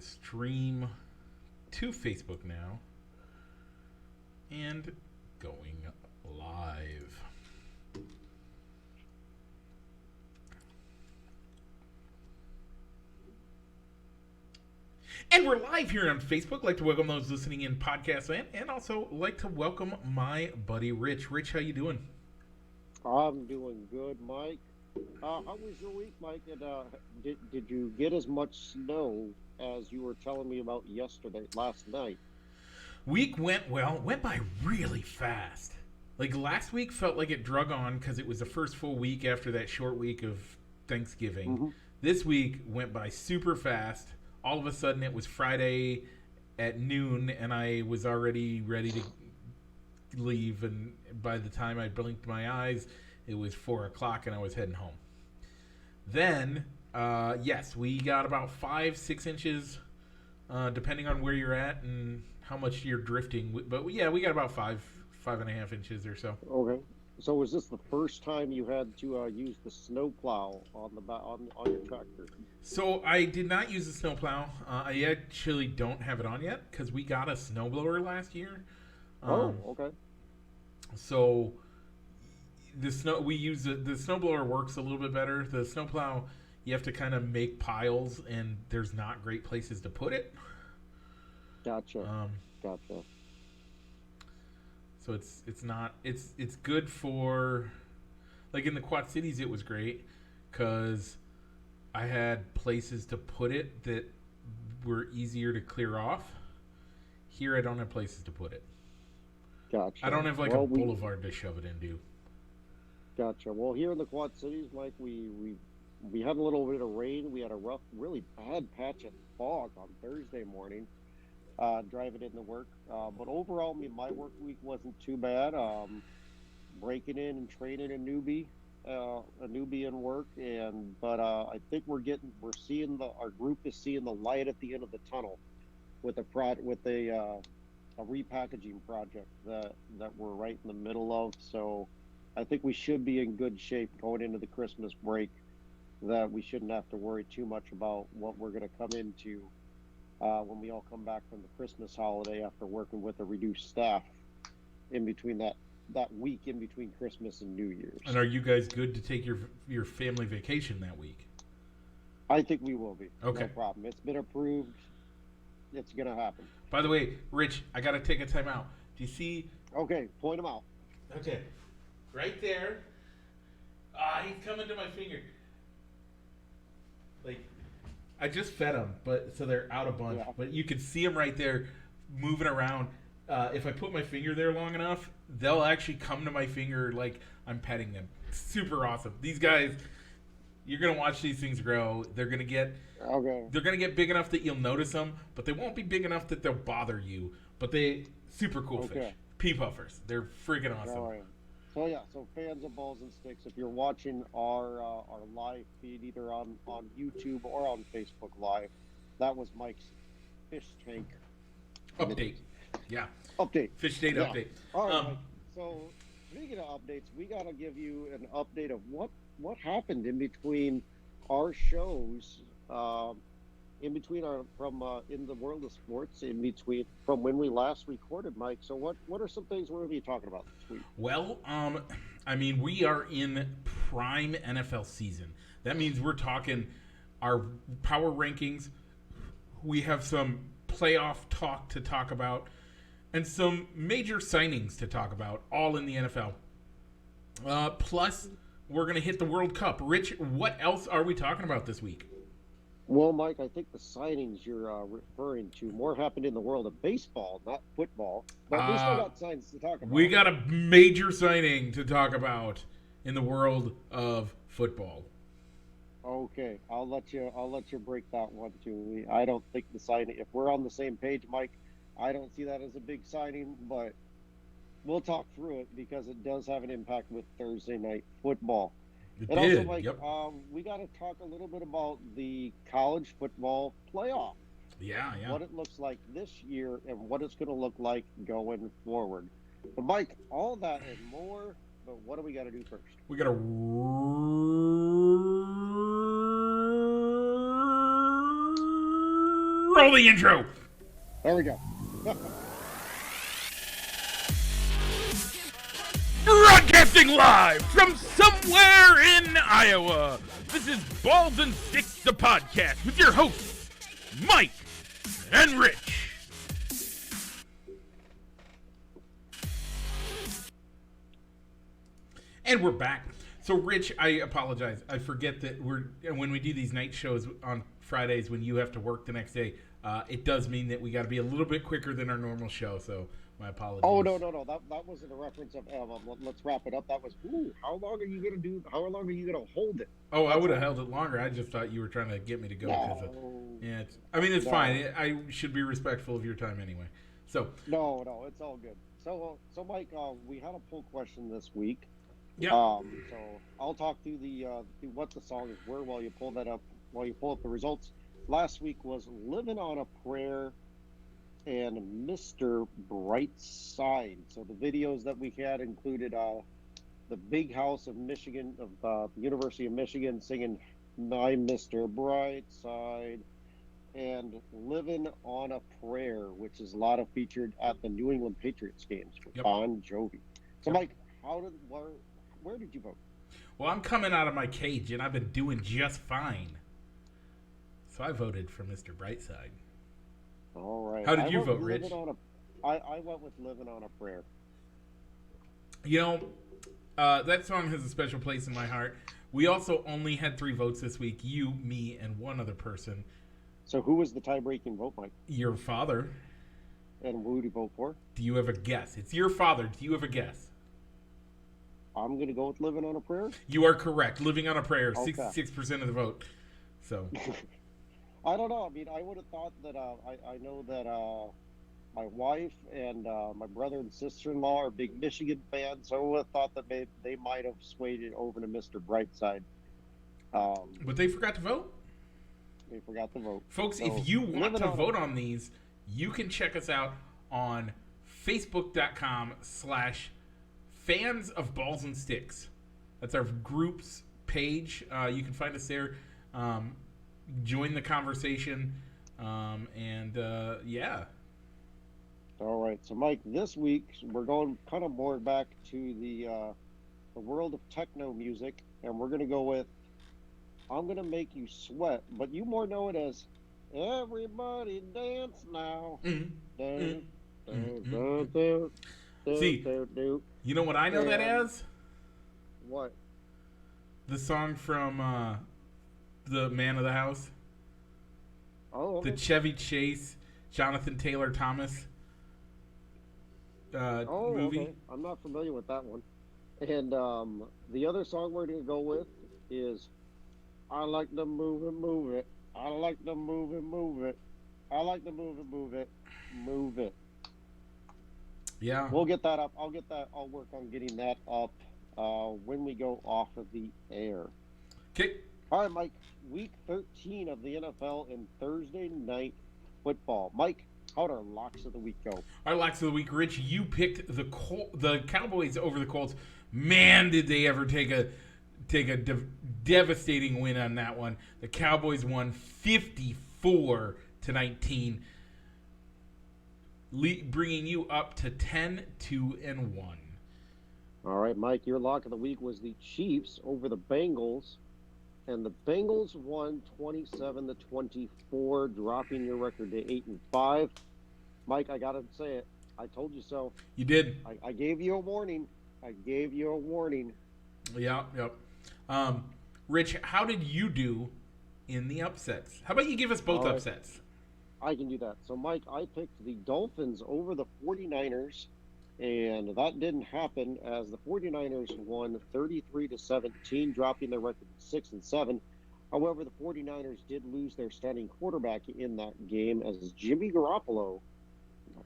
the stream to Facebook now. And going live. And we're live here on Facebook. Like to welcome those listening in podcast land, and also like to welcome my buddy Rich. Rich, how you doing? I'm doing good, Mike. How was your week, Mike? And did you get as much snow as you were telling me about last night? Week went by really fast. Like last week felt like it drug on because it was the first full week after that short week of Thanksgiving. Mm-hmm. This week went by super fast. All of a sudden it was Friday at noon and I was already ready to leave, and by the time I blinked my eyes it was 4 o'clock and I was heading home. Then yes, we got about 5-6 inches depending on where you're at and how much you're drifting, but yeah, we got about 5.5 inches or so. Okay. So was this the first time you had to use the snowplow on your tractor? So I did not use the snowplow. I actually don't have it on yet because we got a snowblower last year. Okay. So the snowblower works a little bit better. The snowplow, you have to kind of make piles, and there's not great places to put it. Gotcha. So it's good for, like in the Quad Cities it was great because I had places to put it that were easier to clear off. Here I don't have places to put it. Gotcha. I don't have a boulevard to shove it into. Gotcha. Well, here in the Quad Cities, Mike, we had a little bit of rain. We had a really bad patch of fog on Thursday morning. Driving into work, but overall, my work week wasn't too bad. Breaking in and training a newbie in work, but I think our group is seeing the light at the end of the tunnel with a repackaging project that we're right in the middle of. So I think we should be in good shape going into the Christmas break. That we shouldn't have to worry too much about what we're going to come into. When we all come back from the Christmas holiday after working with a reduced staff in between that week in between Christmas and New Year's. And are you guys good to take your family vacation that week? I think we will be. Okay. No problem. It's been approved. It's going to happen. By the way, Rich, I got to take a time out. Do you see? Okay, point them out. Okay. Right there. He's coming to my finger. I just fed them, so they're out a bunch. Yeah. But you can see them right there moving around. If I put my finger there long enough, they'll actually come to my finger like I'm petting them. Super awesome. These guys, you're gonna watch these things grow. They're gonna get big enough that you'll notice them, but they won't be big enough that they'll bother you. But super cool fish. Pea puffers. They're freaking awesome. All right. So fans of Balls and Sticks, if you're watching our live feed either on YouTube or on Facebook Live, that was Mike's fish tank update. Yeah. Fish date update. All right. Mike. So speaking of updates, we got to give you an update of what happened in between our shows, in the world of sports, from when we last recorded, Mike. So what are some things we're going to be talking about this week? Well, we are in prime NFL season. That means we're talking our power rankings. We have some playoff talk to talk about and some major signings to talk about, all in the NFL. Plus, we're going to hit the World Cup. Rich, what else are we talking about this week? Well, Mike, I think the signings you're referring to more happened in the world of baseball, not football. But we still got signs to talk about. We got a major signing to talk about in the world of football. Okay, I'll let you break that one too. I don't think the signing. If we're on the same page, Mike, I don't see that as a big signing. But we'll talk through it because it does have an impact with Thursday night football. Also, Mike, we got to talk a little bit about the college football playoff. Yeah. What it looks like this year and what it's going to look like going forward. But, Mike, all that and more, but what do we got to do first? We got to Roll the intro. There we go. Broadcasting live from somewhere in Iowa. This is Balls and Sticks, the podcast, with your hosts, Mike and Rich. And we're back. So, Rich, I apologize. I forget that when we do these night shows on Fridays when you have to work the next day, it does mean that we got to be a little bit quicker than our normal show. So, my apologies. Oh, no. That wasn't a reference of, let's wrap it up. That was, how long are you going to hold it? Oh, I would have held it longer. I just thought you were trying to get me to go. It's fine. I should be respectful of your time anyway. So No, it's all good. So Mike, we had a poll question this week. Yeah. So I'll talk through through what the songs were while you pull up the results. Last week was "Living on a Prayer" and "Mr. Brightside." So the videos that we had included the Big House of Michigan, of the University of Michigan, singing "My Mr. Brightside," and "Living on a Prayer," which is a lot of featured at the New England Patriots games with Bon Jovi. So Mike, where did you vote? Well, I'm coming out of my cage, and I've been doing just fine. So I voted for Mr. Brightside. All right. How did you vote, Rich? I went with "Living on a Prayer." You know, that song has a special place in my heart. We also only had 3 votes this week. You, me, and one other person. So who was the tie-breaking vote, Mike? Your father. And who did you vote for? Do you have a guess? It's your father. Do you have a guess? I'm going to go with "Living on a Prayer." You are correct. "Living on a Prayer," Okay. 66% of the vote. So I don't know. I mean, I would have thought that I know that my wife and my brother and sister-in-law are big Michigan fans, so I would have thought that they might have swayed it over to Mr. Brightside. But they forgot to vote. They forgot to vote. Folks, So, if you want to vote on these, you can check us out on Facebook.com/Fans of Balls and Sticks. That's our group's page. You can find us there. Join the conversation. Yeah. All right. So, Mike, this week we're going kind of more back to the world of techno music, and we're going to go with "I'm Gonna Make You Sweat," but you more know it as "Everybody Dance Now." See, you know what I know that as? What? The song from the Man of the House. Oh, okay. The Chevy Chase, Jonathan Taylor Thomas movie. Okay. I'm not familiar with that one. And the other song we're going to go with is "I Like to Move It, Move It. I like to move it, move it. I like to move it, move it, move it." Yeah. We'll get that up. I'll work on getting that up when we go off of the air. Okay. All right, Mike. Week 13 of the NFL and Thursday night football. Mike, how'd our locks of the week go? Our locks of the week, Rich. You picked the Cowboys over the Colts. Man, did they ever take a devastating win on that one. The Cowboys won 54-19, bringing you up to 10-2-1. All right, Mike, your lock of the week was the Chiefs over the Bengals, and the Bengals won 27-24, dropping your record to 8-5. Mike, I gotta say it. I told you so. You did. I gave you a warning. Yeah. Yep. Rich, how did you do in the upsets? How about you give us both upsets? I can do that. So, Mike, I picked the Dolphins over the 49ers, and that didn't happen as the 49ers won 33-17, dropping their record to 6-7. However, the 49ers did lose their starting quarterback in that game as Jimmy Garoppolo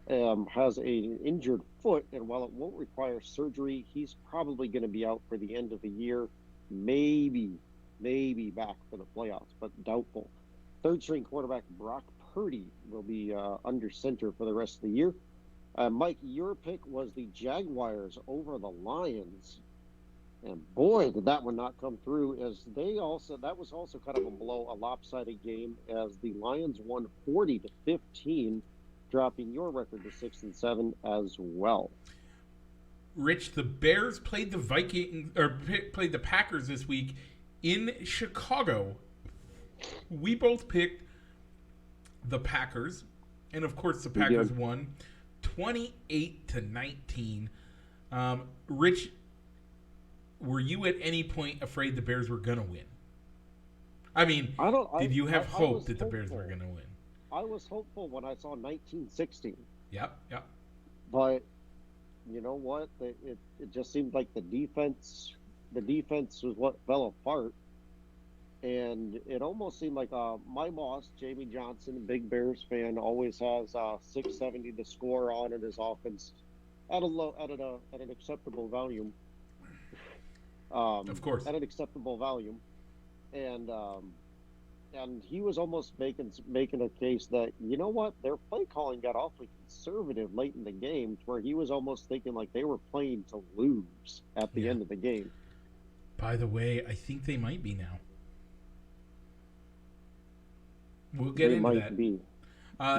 has an injured foot, and while it won't require surgery, he's probably going to be out for the end of the year, maybe back for the playoffs, but doubtful. Third-string quarterback Brock Purdy will be under center for the rest of the year. Mike, your pick was the Jaguars over the Lions, And boy, did that one not come through. As that was also kind of a lopsided game, as the Lions won 40-15, dropping your record to 6-7 as well. Rich, the Bears played played the Packers this week in Chicago. We both picked the Packers, and of course the Packers won 28-19. Rich, were you at any point afraid the Bears were going to win? I mean, did you have hope that the Bears were going to win? I was hopeful when I saw 1916. Yep. But you know what? It just seemed like the defense was what fell apart. And it almost seemed like my boss, Jamie Johnson, a big Bears fan, always has 670 to score on in his offense at an acceptable volume. Of course, at an acceptable volume, and he was almost making a case that, you know what, their play calling got awfully conservative late in the game, where he was almost thinking like they were playing to lose at the end of the game. By the way, I think they might be now. We'll get into that.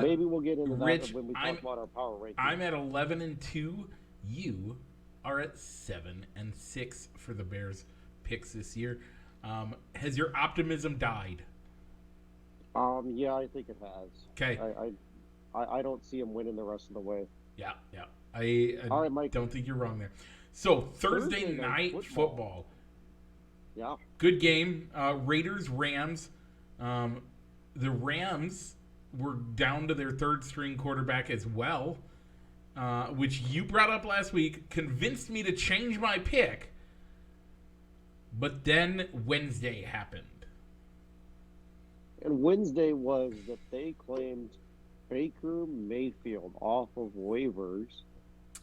Maybe we'll get into Rich, that when we talk about our power rankings. I'm at 11-2. You are at 7-6 for the Bears picks this year. Has your optimism died? Yeah, I think it has. Okay. I don't see him winning the rest of the way. Yeah. I All right, Mike. don't think you're wrong there. So Thursday night football. Yeah. Good game. Raiders, Rams. The Rams were down to their third string quarterback as well, which you brought up last week, convinced me to change my pick. But then Wednesday happened. And Wednesday was that they claimed Baker Mayfield off of waivers.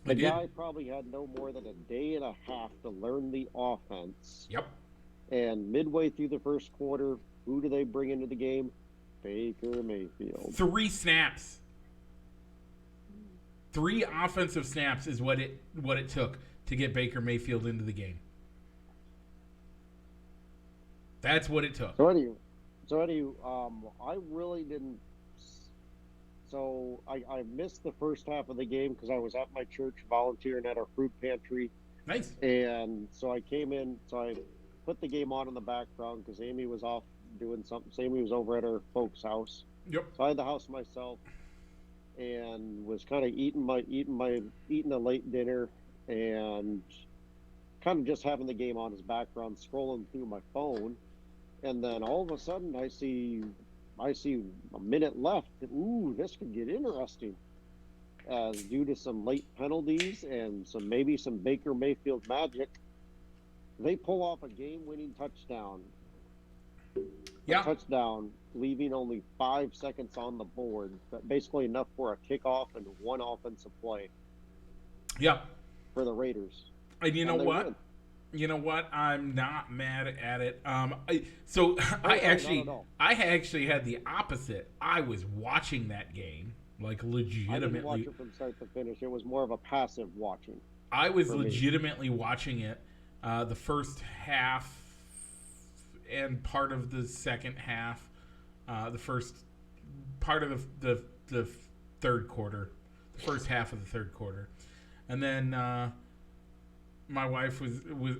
The guy probably had no more than a day and a half to learn the offense. Yep. And midway through the first quarter, who do they bring into the game? Baker Mayfield. 3 snaps. 3 offensive snaps is what it took to get Baker Mayfield into the game. That's what it took. So anyway, I really didn't. So I missed the first half of the game because I was at my church volunteering at our fruit pantry. Nice. And so I came in. So I put the game on in the background because Amy was off doing something. Amy was over at her folks' house. Yep. So I had the house myself, and was kind of eating a late dinner, and kind of just having the game on as background, scrolling through my phone, and then all of a sudden I see a minute left. Ooh, this could get interesting. As due to some late penalties and maybe some Baker Mayfield magic, they pull off a game-winning touchdown. Yeah. Touchdown, leaving only 5 seconds on the board, but basically enough for a kickoff and one offensive play. Yeah. For the Raiders. And you know what? Win. You know what? I'm not mad at it. I actually had the opposite. I was watching that game, like legitimately. I didn't watch it from start to finish. It was more of a passive watching. I was legitimately watching it the first half and part of the second half, the first part of the third quarter, the first half of the third quarter, and then my wife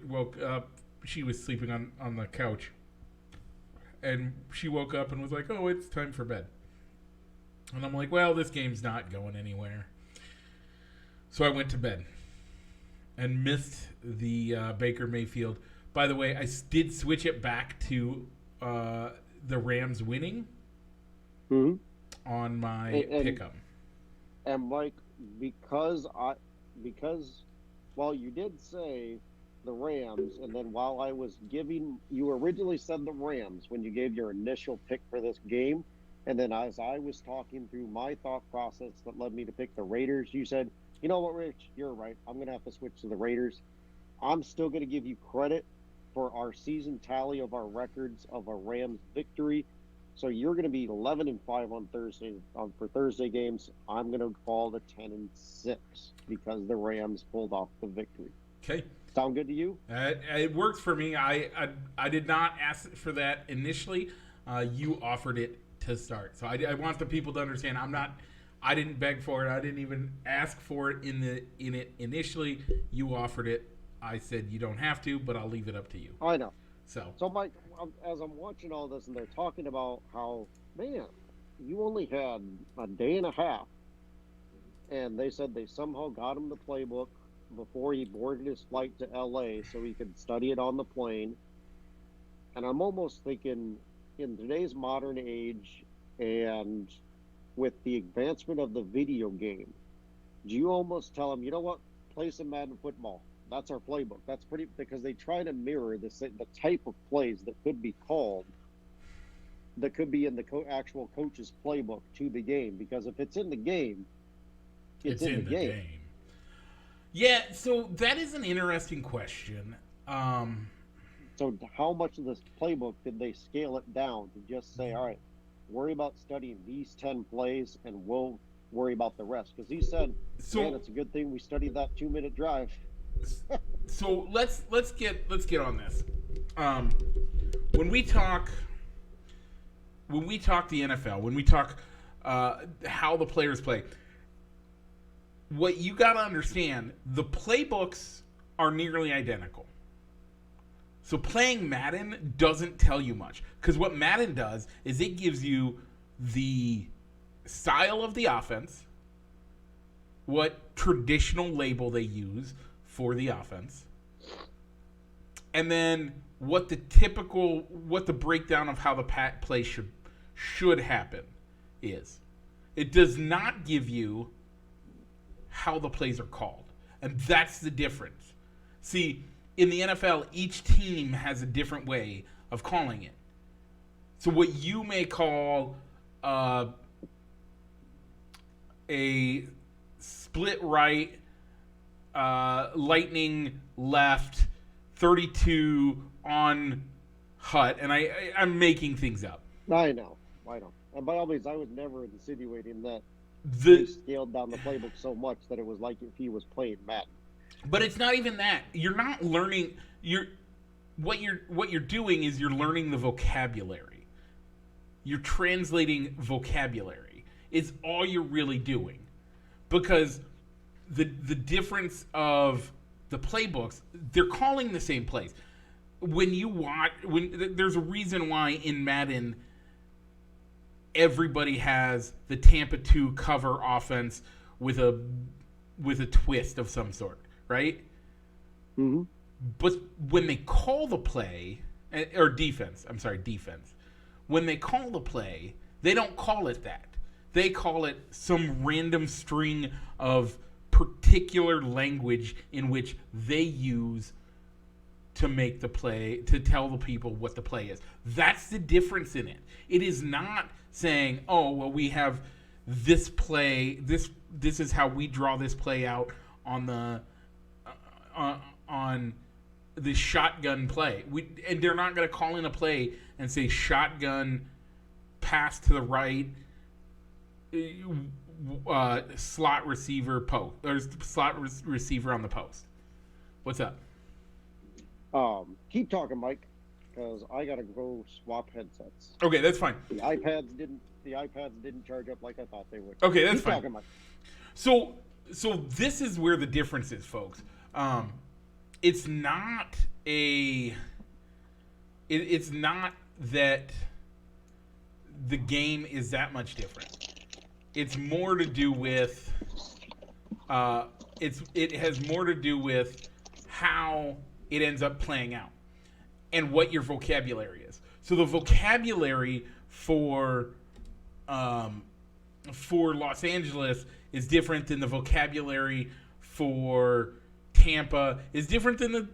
woke up. She was sleeping on the couch, and she woke up and was like, "Oh, it's time for bed." And I'm like, "Well, this game's not going anywhere." So I went to bed and missed the Baker Mayfield. By the way, I did switch it back to the Rams winning on my pickup. And Mike, because while you did say the Rams, and then while I was you originally said the Rams when you gave your initial pick for this game, and then as I was talking through my thought process that led me to pick the Raiders, you said, "You know what, Rich? You're right. I'm going to have to switch to the Raiders." I'm still going to give you credit for our season tally of our records of a Rams victory. So you're going to be 11-5 on Thursday for Thursday games. I'm going to call the 10-6 because the Rams pulled off the victory. Okay. Sound good to you? It works for me. I did not ask for that initially. You offered it to start, so I want the people to understand. I didn't beg for it. I didn't even ask for it in it initially. You offered it. I said you don't have to, but I'll leave it up to you. I know. So Mike, as I'm watching all this, and they're talking about how, man, you only had a day and a half, and they said they somehow got him the playbook before he boarded his flight to LA so he could study it on the plane. And I'm almost thinking, in today's modern age and with the advancement of the video game, do you almost tell them, you know what, play some Madden football? That's our playbook. That's pretty, because they try to mirror the type of plays that could be called, that could be in the actual coach's playbook to the game. Because if it's in the game, it's in the game. Yeah, so that is an interesting question. So how much of this playbook did they scale it down to just say, all right, worry about studying these 10 plays and we'll worry about the rest? Because he said, man, it's a good thing we studied that 2-minute drive. So let's get on this. When we talk the NFL, when we talk how the players play, what you got to understand, the playbooks are nearly identical. So playing Madden doesn't tell you much, because what Madden does is it gives you the style of the offense, what traditional label they use for the offense, and then what the breakdown of how the play should happen is. It does not give you how the plays are called, and that's the difference. See, in the NFL, each team has a different way of calling it. So what you may call a split right, lightning left, 32 on Hut, and I'm making things up. I know. And by all means, I was never insinuating that they scaled down the playbook so much that it was like if he was playing Madden. But it's not even that. You're not learning. What you're doing is you're learning the vocabulary. You're translating vocabulary. It's all you're really doing, because the difference of the playbooks, they're calling the same plays. There's a reason why in Madden everybody has the Tampa 2 cover offense with a twist of some sort, right? Mm-hmm. But when they call the play, or defense. When they call the play, they don't call it that. They call it some random string of particular language in which they use to make the play, to tell the people what the play is. That's the difference in it. It is not saying, oh, well, we have this play, this is how we draw this play out on the shotgun play. And they're not going to call in a play and say shotgun pass to the right, slot receiver post, or slot receiver on the post. What's up? Keep talking, Mike, because I gotta go swap headsets. Okay, that's fine. The iPads didn't charge up like I thought they would. Okay, that's Keep fine. Talking, Mike. So this is where the difference is, folks. It's not it's not that the game is that much different. It's more to do with it has more to do with how it ends up playing out and what your vocabulary is. So the vocabulary for Los Angeles is different than the vocabulary for Tampa, is different than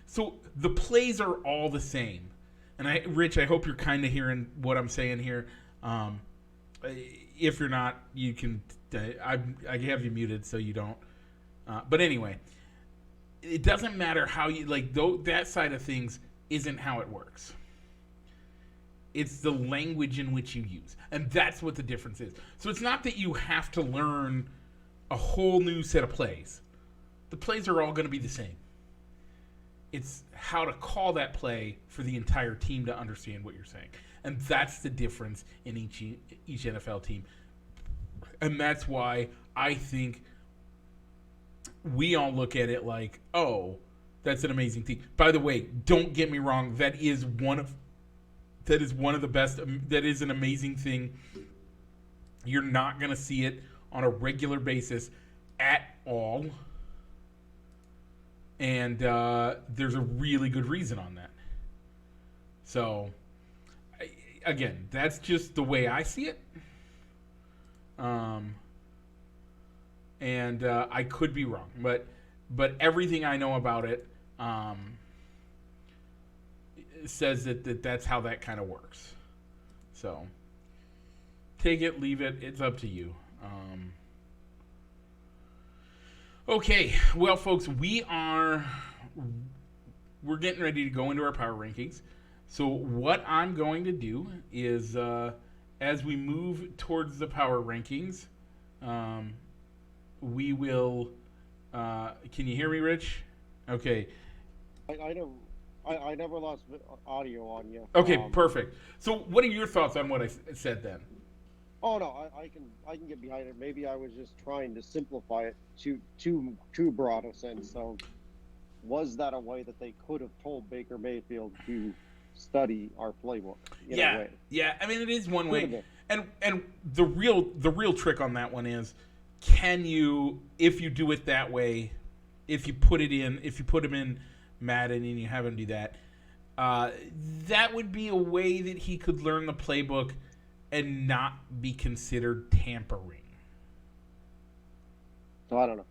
so the plays are all the same. And Rich, I hope you're kind of hearing what I'm saying here. If you're not, you can, I have you muted so you don't. But anyway, it doesn't matter how you, that side of things isn't how it works. It's the language in which you use. And that's what the difference is. So it's not that you have to learn a whole new set of plays. The plays are all going to be the same. It's how to call that play for the entire team to understand what you're saying. And that's the difference in each NFL team. And that's why I think we all look at it like, oh, that's an amazing thing. By the way, don't get me wrong, that is one of the best. That is an amazing thing. You're not going to see it on a regular basis at all. And there's a really good reason on that. So, again, that's just the way I see it. And I could be wrong, but everything I know about it says that that's how that kind of works. So, take it, leave it. It's up to you. Okay, well, folks, we're getting ready to go into our power rankings. So what I'm going to do is, as we move towards the power rankings, we will. Can you hear me, Rich? Okay. I never lost audio on you. Okay, perfect. So, what are your thoughts on what I said then? Oh no, I can get behind it. Maybe I was just trying to simplify it too broad a sense. So, was that a way that they could have told Baker Mayfield to study our playbook? In a way? Yeah. I mean, it is one way, and the real trick on that one is, can you, if you do it that way, if you put him in Madden and you have him do that, that would be a way that he could learn the playbook and not be considered tampering. So I don't know.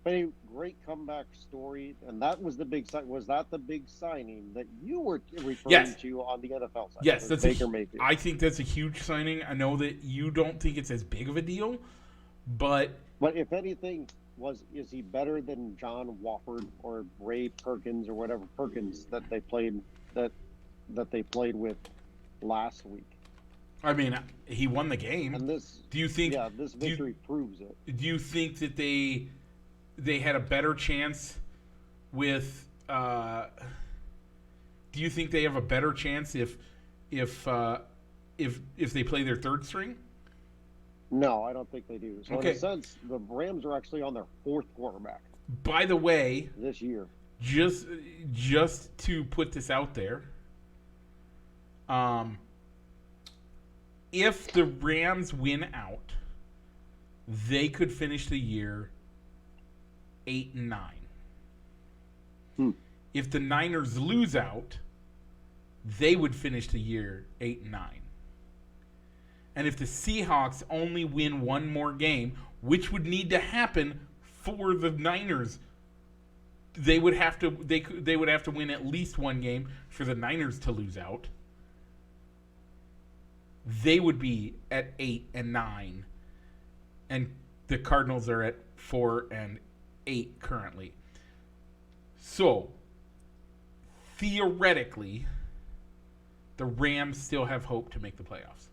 But a great comeback story, and that was the big sign. Was that the big signing that you were referring to on the NFL side? Yes, that's Baker Mayfield. I think that's a huge signing. I know that you don't think it's as big of a deal, but if anything, is he better than John Wofford or Ray Perkins or whatever Perkins that they played with last week? I mean, he won the game. And this, do you think? Yeah, this victory proves it. Do you think that they had a better chance with? Do you think they have a better chance if they play their third string? No, I don't think they do. So okay. In a sense, the Rams are actually on their fourth quarterback. By the way, this year, just to put this out there, if the Rams win out, they could finish the year 8-9. If the Niners lose out, they would finish the year 8-9. And if the Seahawks only win one more game, which would need to happen for the Niners, they would have to win at least one game for the Niners to lose out. They would be at 8-9, and the Cardinals are at 4-8 currently. So theoretically, the Rams still have hope to make the playoffs.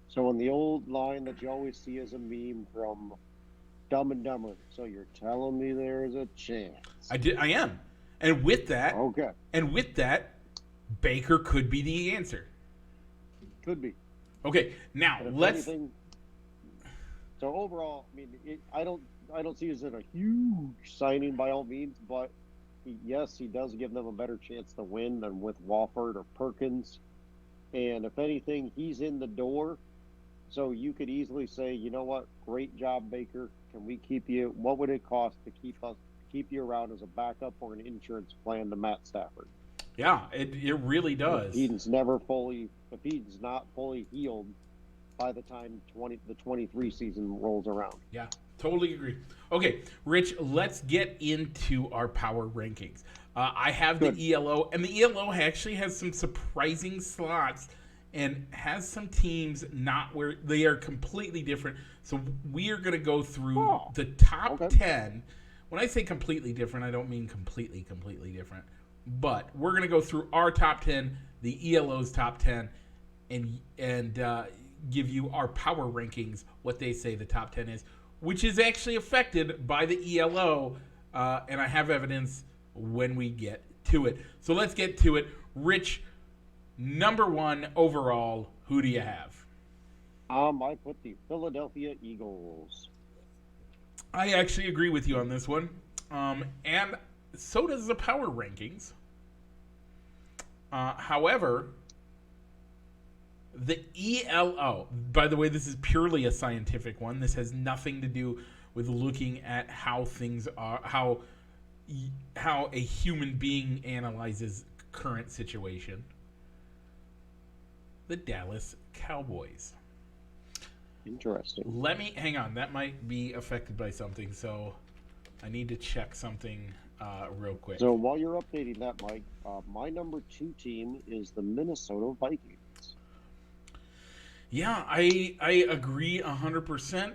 So in the old line that you always see as a meme from Dumb and Dumber, so you're telling me there's a chance? I am, and with that, okay, Baker could be the answer. Could be. Okay, now let's. So overall, I mean, I don't see it as a huge signing by all means, but yes, he does give them a better chance to win than with Wofford or Perkins. And if anything, he's in the door. So you could easily say, you know what, great job, Baker. Can we keep you? What would it cost to keep you around as a backup or an insurance plan to Matt Stafford? Yeah, it really does. If he's not fully healed by the time the 23 season rolls around. Yeah, totally agree. Okay, Rich, let's get into our power rankings. I have the ELO, and the ELO actually has some surprising slots and has some teams not where they are completely different. So we are going to go through the top 10. When I say completely different, I don't mean completely different. But we're going to go through our top 10, the ELO's top 10, and give you our power rankings, what they say the top 10 is, which is actually affected by the ELO and I have evidence when we get to it. So let's get to it. Rich, number 1 overall, who do you have? I put the Philadelphia Eagles. I actually agree with you on this one. And so does the power rankings. However, the ELO, by the way, this is purely a scientific one. This has nothing to do with looking at how things are, how a human being analyzes current situation. The Dallas Cowboys. Interesting. Hang on. That might be affected by something, so I need to check something real quick. So while you're updating that, Mike, my number 2 team is the Minnesota Vikings. Yeah, I agree 100%.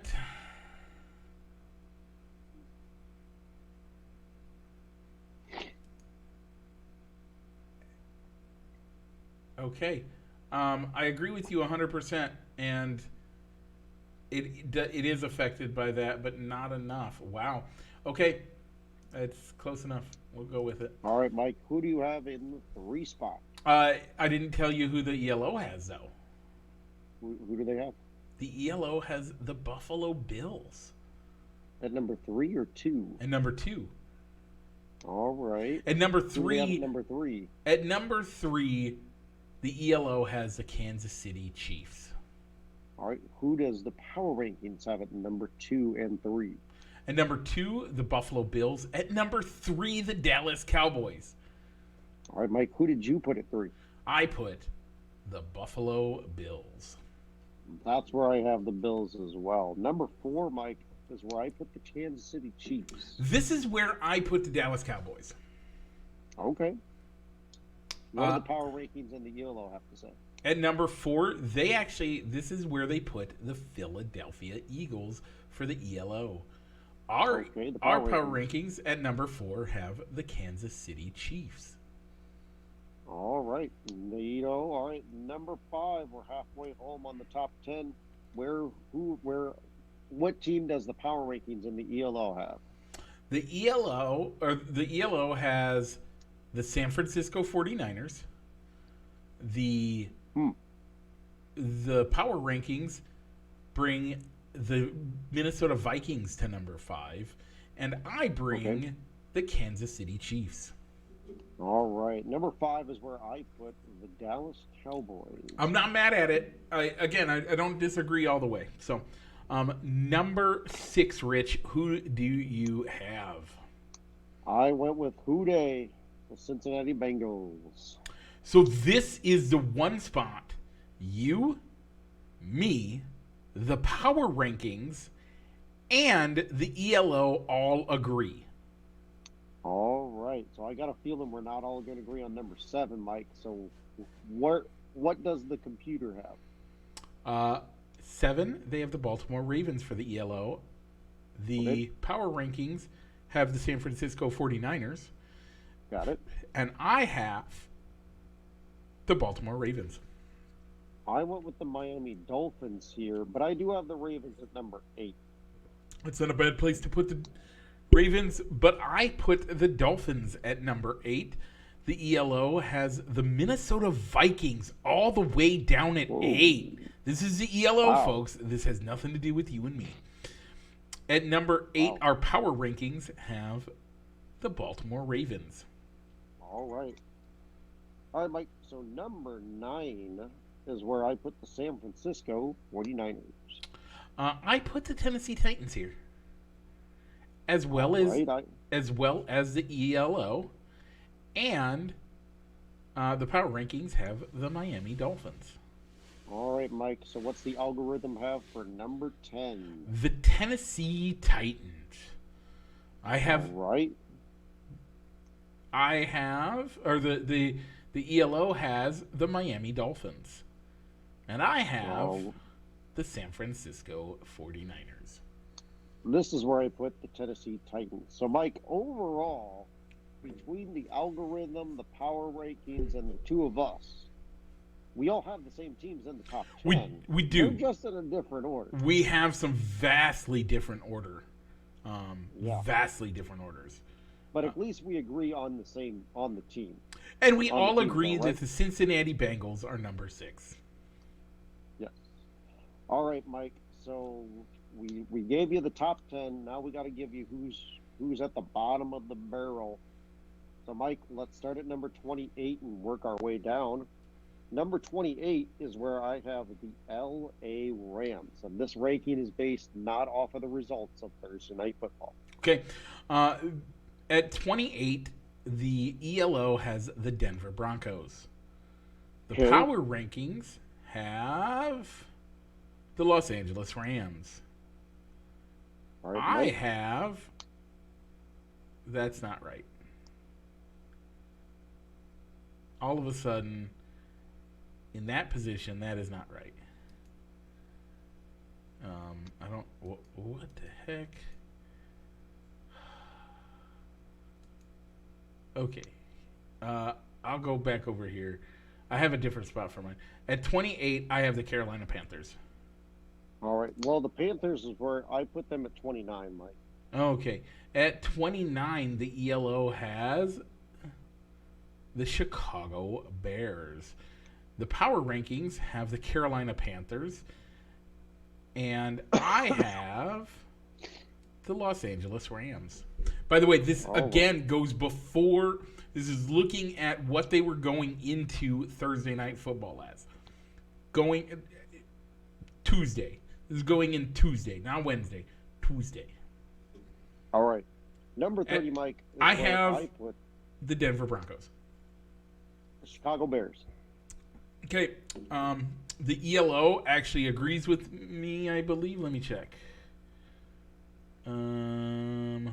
Okay. I agree with you 100%, and it is affected by that, but not enough. Wow. Okay. It's close enough. We'll go with it. All right, Mike, who do you have in the 3 spot? I didn't tell you who the ELO has, though. Who do they have? The ELO has the Buffalo Bills. At number 3 or 2? At number 2. All right. At number Who do 3. they have at number 3? At number 3, the ELO has the Kansas City Chiefs. All right. Who does the power rankings have at number 2 and 3? At number 2, the Buffalo Bills. At number 3, the Dallas Cowboys. All right, Mike, who did you put at 3? I put the Buffalo Bills. That's where I have the Bills as well. Number 4, Mike, is where I put the Kansas City Chiefs. This is where I put the Dallas Cowboys. Okay. What do the power rankings and the ELO have to say? At number 4, this is where they put the Philadelphia Eagles for the ELO. Our power rankings at number 4 have the Kansas City Chiefs. All right. All right. Number 5, we're halfway home on the top 10. What team does the power rankings and the ELO have? The ELO has the San Francisco 49ers. The power rankings bring the Minnesota Vikings to number 5, and I bring the Kansas City Chiefs. All right. Number 5 is where I put the Dallas Cowboys. I'm not mad at it. I don't disagree all the way. So, number 6, Rich, who do you have? I went with Houday, the Cincinnati Bengals. So this is the one spot you, me, the power rankings, and the ELO all agree. All right. So I got a feeling we're not all going to agree on number 7, Mike. So what does the computer have? 7, they have the Baltimore Ravens for the ELO. The power rankings have the San Francisco 49ers. Got it. And I have the Baltimore Ravens. I went with the Miami Dolphins here, but I do have the Ravens at number 8. It's not a bad place to put the Ravens, but I put the Dolphins at number 8. The ELO has the Minnesota Vikings all the way down at 8. This is the ELO, folks. This has nothing to do with you and me. At number 8, our power rankings have the Baltimore Ravens. All right. All right, Mike. So number 9 is where I put the San Francisco 49ers. I put the Tennessee Titans here, as well as the ELO, and the power rankings have the Miami Dolphins. All right, Mike. So what's the algorithm have for number 10? The Tennessee Titans. The ELO has the Miami Dolphins. And I have the San Francisco 49ers. This is where I put the Tennessee Titans. So, Mike, overall, between the algorithm, the power rankings, and the two of us, we all have the same teams in the top 10. We do. They're just in a different order. We have some vastly different order. Vastly different orders. But at least we agree on the team. And we On the all team, agree though, that right? the Cincinnati Bengals are number 6. Yes. All right, Mike. So we gave you the top 10. Now we got to give you who's at the bottom of the barrel. So, Mike, let's start at number 28 and work our way down. Number 28 is where I have the L.A. Rams, and this ranking is based not off of the results of Thursday Night Football. Okay. At 28, the ELO has the Denver Broncos. The Okay. power rankings have the Los Angeles Rams. All right, I Mike. have... That's not right. All of a sudden, in that position, that is not right. I don't... What the heck? Okay. I'll go back over here. I have a different spot for mine. At 28, I have the Carolina Panthers. All right. Well, the Panthers is where I put them at 29, Mike. Okay. At 29, the ELO has the Chicago Bears. The power rankings have the Carolina Panthers. And I have the Los Angeles Rams. By the way, this again goes before. This is looking at what they were going into Thursday Night Football as. Going Tuesday. This is going in Tuesday, not Wednesday. Tuesday. All right. Number 30, Mike. Is I where have I put the Denver Broncos. the Chicago Bears. Okay. The ELO actually agrees with me, I believe. Let me check. No,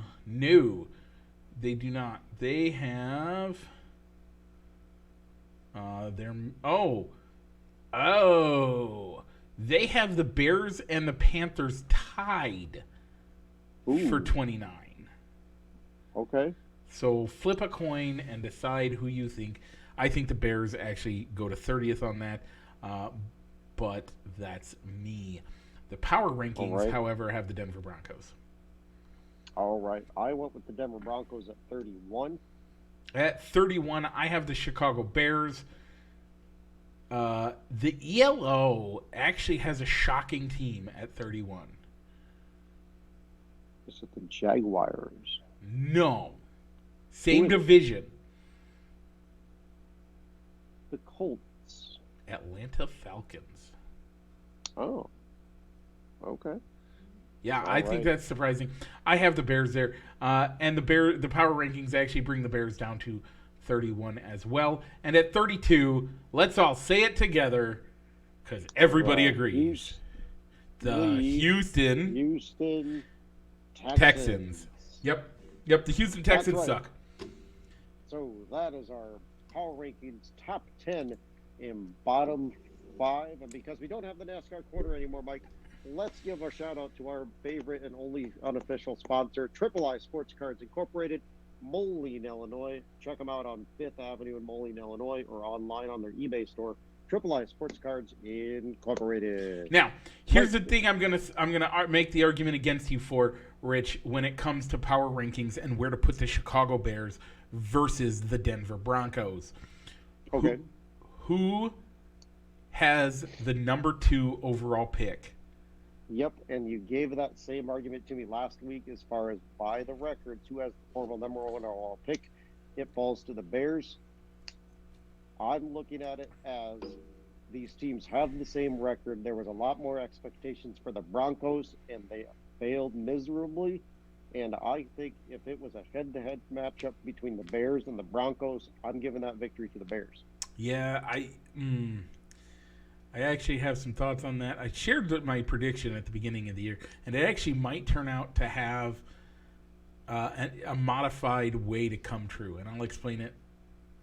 they do not. They have they have the Bears and the Panthers tied for 29. Okay. So flip a coin and decide who you think. I think the Bears actually go to 30th on that, but that's me. The power rankings, however, have the Denver Broncos. All right. I went with the Denver Broncos at 31. At 31, I have the Chicago Bears. The ELO actually has a shocking team at 31. Is it the Jaguars? No. Same division. The Colts. Atlanta Falcons. Oh. Okay. Yeah, I think that's surprising. I have the Bears there. And the power rankings actually bring the Bears down to 31 as well. And at 32, let's all say it together because everybody agrees. The Houston Texans. Yep, the Houston Texans suck. So that is our power rankings top 10 and bottom 5. And because we don't have the NASCAR corner anymore, Mike, let's give a shout out to our favorite and only unofficial sponsor, Triple I Sports Cards Incorporated, Moline, Illinois. Check them out on 5th Avenue in Moline, Illinois, or online on their eBay store, Triple I Sports Cards Incorporated. Now, here's the thing I'm gonna make the argument against you for, Rich, when it comes to power rankings and where to put the Chicago Bears versus the Denver Broncos. Okay. Who has the number 2 overall pick? Yep, and you gave that same argument to me last week as far as by the records, who has the formal number 1 overall pick. It falls to the Bears. I'm looking at it as these teams have the same record. There was a lot more expectations for the Broncos, and they failed miserably. And I think if it was a head-to-head matchup between the Bears and the Broncos, I'm giving that victory to the Bears. Yeah, I actually have some thoughts on that. I shared my prediction at the beginning of the year, and it actually might turn out to have a modified way to come true, and I'll explain it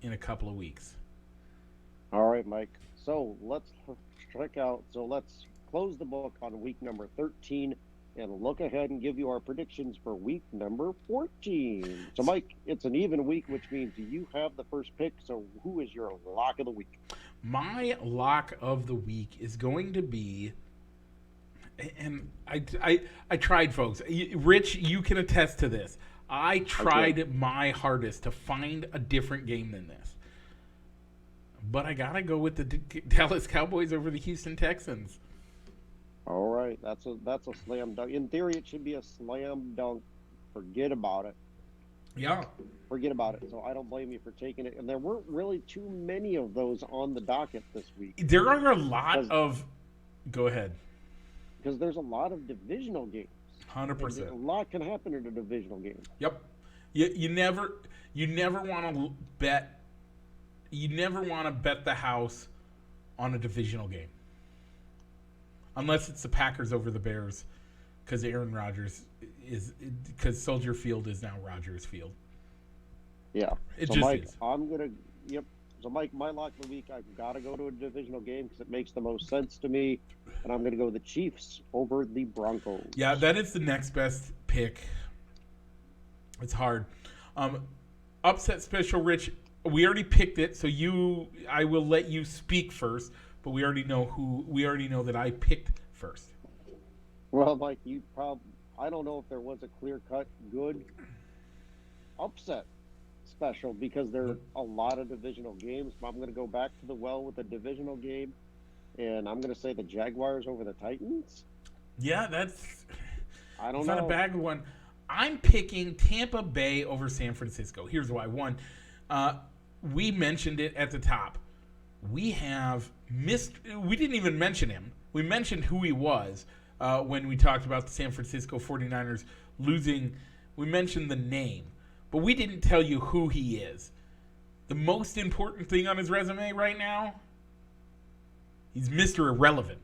in a couple of weeks. All right, Mike. So let's close the book on week number 13 and look ahead and give you our predictions for week number 14. So, Mike, it's an even week, which means you have the first pick. So who is your lock of the week? My lock of the week is going to be, and I tried, folks. Rich, you can attest to this. I tried my hardest to find a different game than this. But I got to go with the Dallas Cowboys over the Houston Texans. All right, that's a slam dunk. In theory, it should be a slam dunk. Forget about it. Yeah. Forget about it. So I don't blame you for taking it. And there weren't really too many of those on the docket this week. There are a lot of... Go ahead. Because there's a lot of divisional games. 100%. A lot can happen in a divisional game. Yep. You never want to bet. You never want to bet the house on a divisional game, unless it's the Packers over the Bears, because Aaron Rodgers because Soldier Field is now Rodgers Field. Yeah. It so just Mike, is. I'm gonna. Yep. So Mike, my lock of the week, I've got to go to a divisional game because it makes the most sense to me, and I'm gonna go the Chiefs over the Broncos. Yeah, that is the next best pick. It's hard. Upset special, Rich. We already picked it, so I will let you speak first. But we already know that I picked first. Well, Mike, I don't know if there was a clear-cut good upset special because there are a lot of divisional games. But I'm going to go back to the well with a divisional game, and I'm going to say the Jaguars over the Titans. Yeah, that's. I don't it's know. Not a bad one. I'm picking Tampa Bay over San Francisco. Here's why. One, we mentioned it at the top. We didn't even mention him. We mentioned who he was when we talked about the San Francisco 49ers losing. We mentioned the name, but we didn't tell you who he is. The most important thing on his resume right now, he's Mr. Irrelevant.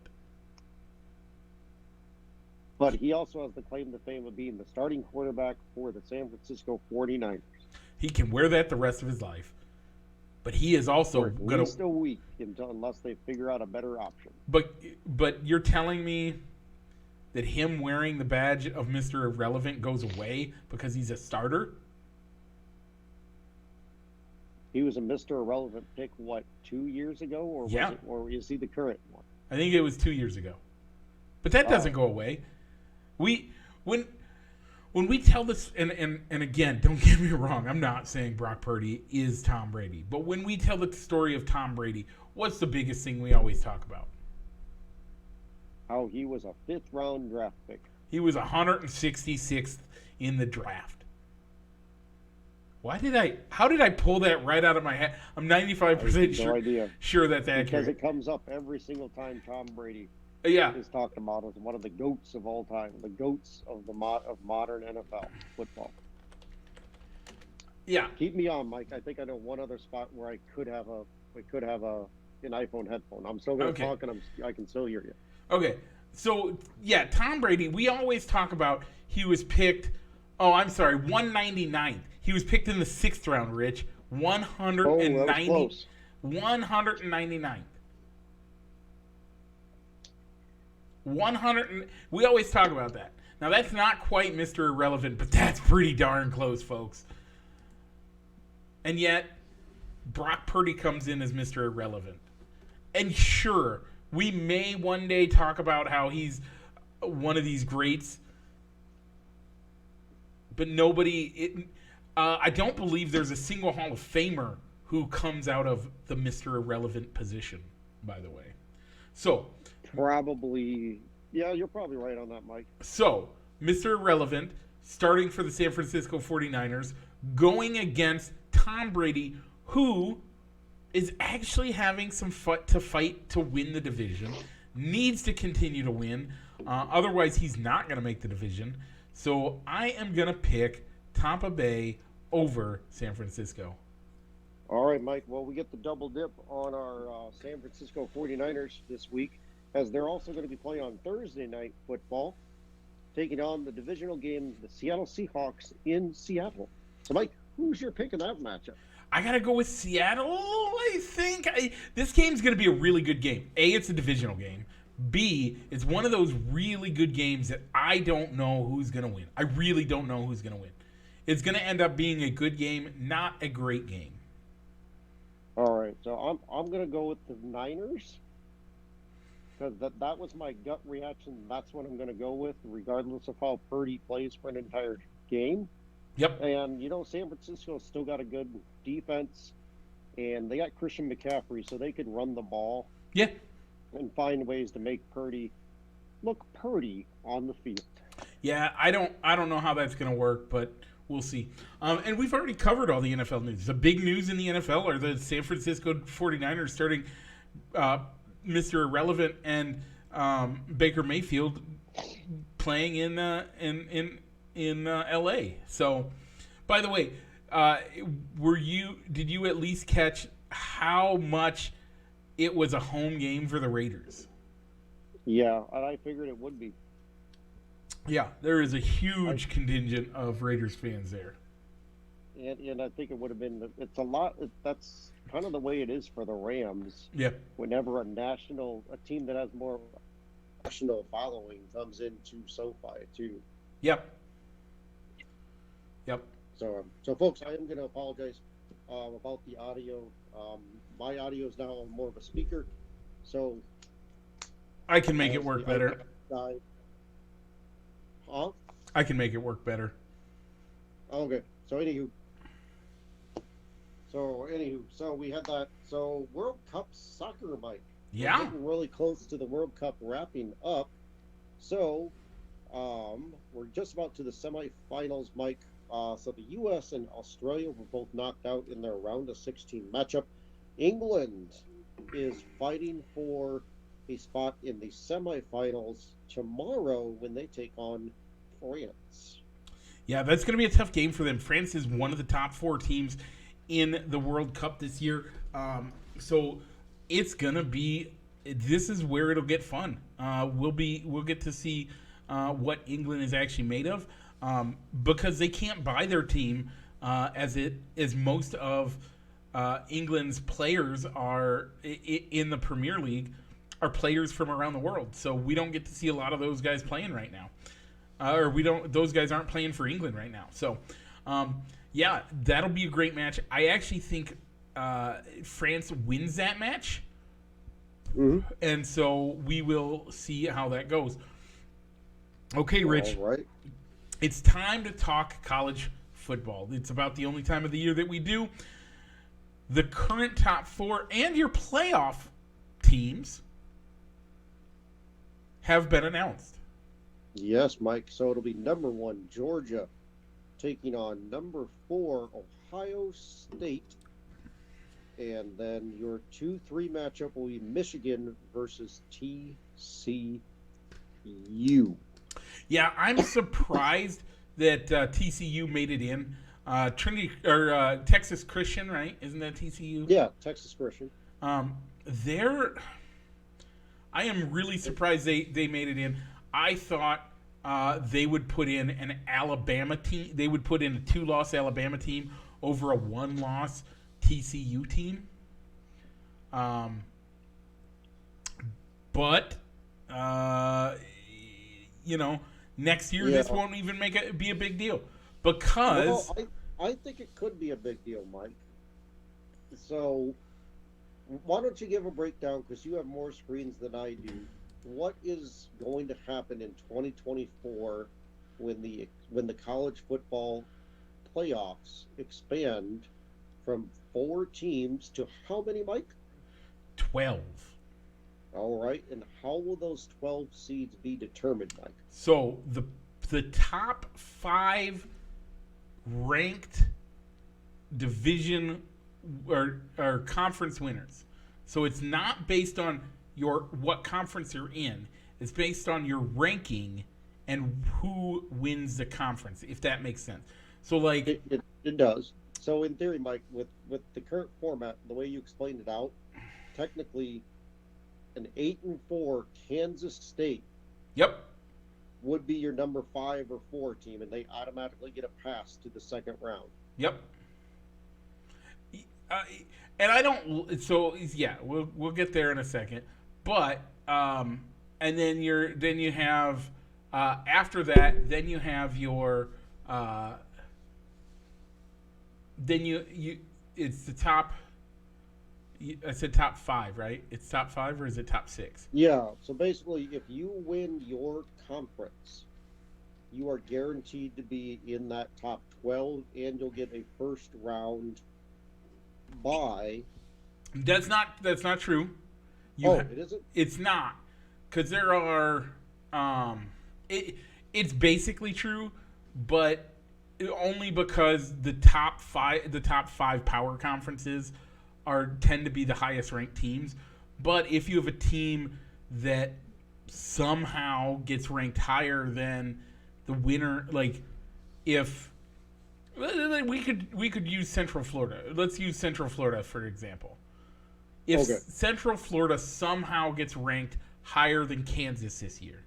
But he also has the claim to fame of being the starting quarterback for the San Francisco 49ers. He can wear that the rest of his life. But he is also going to... still weak unless they figure out a better option. But you're telling me that him wearing the badge of Mr. Irrelevant goes away because he's a starter? He was a Mr. Irrelevant pick, 2 years ago? Or is he the current one? I think it was 2 years ago. But that doesn't go away. When we tell this, and again, don't get me wrong, I'm not saying Brock Purdy is Tom Brady. But when we tell the story of Tom Brady, what's the biggest thing we always talk about? How he was a 5th round draft pick. He was 166th in the draft. How did I pull that right out of my head? I'm 95% sure that's accurate. Because it comes up every single time Tom Brady is talked about as one of the GOATs of all time, the GOATs of modern NFL football. Yeah. Keep me on, Mike. I think I know one other spot where we could have an iPhone headphone. I'm still going to talk, and I can still hear you. Okay. So, yeah, Tom Brady, we always talk about he was picked, 199th. He was picked in the 6th round, Rich. 199th. We always talk about that. Now, that's not quite Mr. Irrelevant, but that's pretty darn close, folks. And yet, Brock Purdy comes in as Mr. Irrelevant. And sure, we may one day talk about how he's one of these greats, but I don't believe there's a single Hall of Famer who comes out of the Mr. Irrelevant position, by the way. So, probably, yeah, you're probably right on that, Mike. So, Mr. Irrelevant, starting for the San Francisco 49ers, going against Tom Brady, who is actually having some fight to win the division, needs to continue to win. Otherwise, he's not going to make the division. So, I am going to pick Tampa Bay over San Francisco. All right, Mike. Well, we get the double dip on our San Francisco 49ers this week, as they're also going to be playing on Thursday Night Football, taking on the divisional game, the Seattle Seahawks in Seattle. So, Mike, who's your pick in that matchup? I got to go with Seattle, I think. This game's going to be a really good game. A, it's a divisional game. B, it's one of those really good games that I don't know who's going to win. I really don't know who's going to win. It's going to end up being a good game, not a great game. All right, so I'm going to go with the Niners, because that was my gut reaction. That's what I'm going to go with, regardless of how Purdy plays for an entire game. Yep. And San Francisco's still got a good defense, and they got Christian McCaffrey, so they can run the ball Yeah. and find ways to make Purdy look Purdy on the field. Yeah, I don't know how that's going to work, but we'll see. And we've already covered all the NFL news. The big news in the NFL are the San Francisco 49ers starting Mr. Irrelevant and Baker Mayfield playing in LA. So, by the way, did you at least catch how much it was a home game for the Raiders? Yeah, and I figured it would be. Yeah, there is a huge contingent of Raiders fans there. And I think it would have been. It's a lot. That's kind of the way it is for the Rams. Yeah. Whenever a team that has more national following comes into SoFi too. Yep. So folks, I am going to apologize about the audio. My audio is now on more of a speaker, so I can make it work better. Huh? I can make it work better. Okay. So we had that. So World Cup soccer, Mike. Yeah. We're getting really close to the World Cup wrapping up. So we're just about to the semifinals, Mike. So the U.S. and Australia were both knocked out in their round of 16 matchup. England is fighting for a spot in the semifinals tomorrow when they take on France. Yeah, that's going to be a tough game for them. France is one of the top 4 teams in the World Cup this year. So it's going to be – this is where it'll get fun. We'll get to see what England is actually made of because they can't buy their team as most of England's players are in the Premier League are players from around the world. So we don't get to see a lot of those guys playing right now. Those guys aren't playing for England right now. So, yeah, that'll be a great match. I actually think France wins that match. Mm-hmm. And so we will see how that goes. Okay, Rich. All right. It's time to talk college football. It's about the only time of the year that we do. The current top 4 and your playoff teams have been announced. Yes, Mike. So it'll be number 1, Georgia, taking on number 4, Ohio State. And then your 2-3 matchup will be Michigan versus TCU. Yeah, I'm surprised that TCU made it in. Trinity or Texas Christian, right? Isn't that TCU? Yeah, Texas Christian. I am really surprised they made it in. I thought they would put in an Alabama team. They would put in a 2-loss Alabama team over a 1-loss TCU team. But next year this won't even be a big deal because I think it could be a big deal, Mike. So why don't you give a breakdown, because you have more screens than I do. What is going to happen in 2024 when the college football playoffs expand from 4 teams to how many, Mike? 12. All right, and how will those 12 seeds be determined, Mike? So the top 5 ranked division or conference winners. So it's not based on what conference you're in. It's based on your ranking and who wins the conference, if that makes sense. So like it does. So in theory, Mike, with the current format, the way you explained it out, technically an 8-4 Kansas State would be your number 5 or 4 team, and they automatically get a pass to the second round. Yep. And I don't. So yeah, we'll get there in a second. But and then you have after that, then you have your then you it's the top. I said top 5, right? It's top 5, or is it top 6? Yeah. So basically, if you win your conference, you are guaranteed to be in that top 12, and you'll get a first round bye. That's not true. It isn't? It's not, because there are it's basically true, but only because the top five power conferences tend to be the highest ranked teams. But if you have a team that somehow gets ranked higher than the winner, like if we could use Central Florida. Let's use Central Florida for example. If Central Florida somehow gets ranked higher than Kansas this year,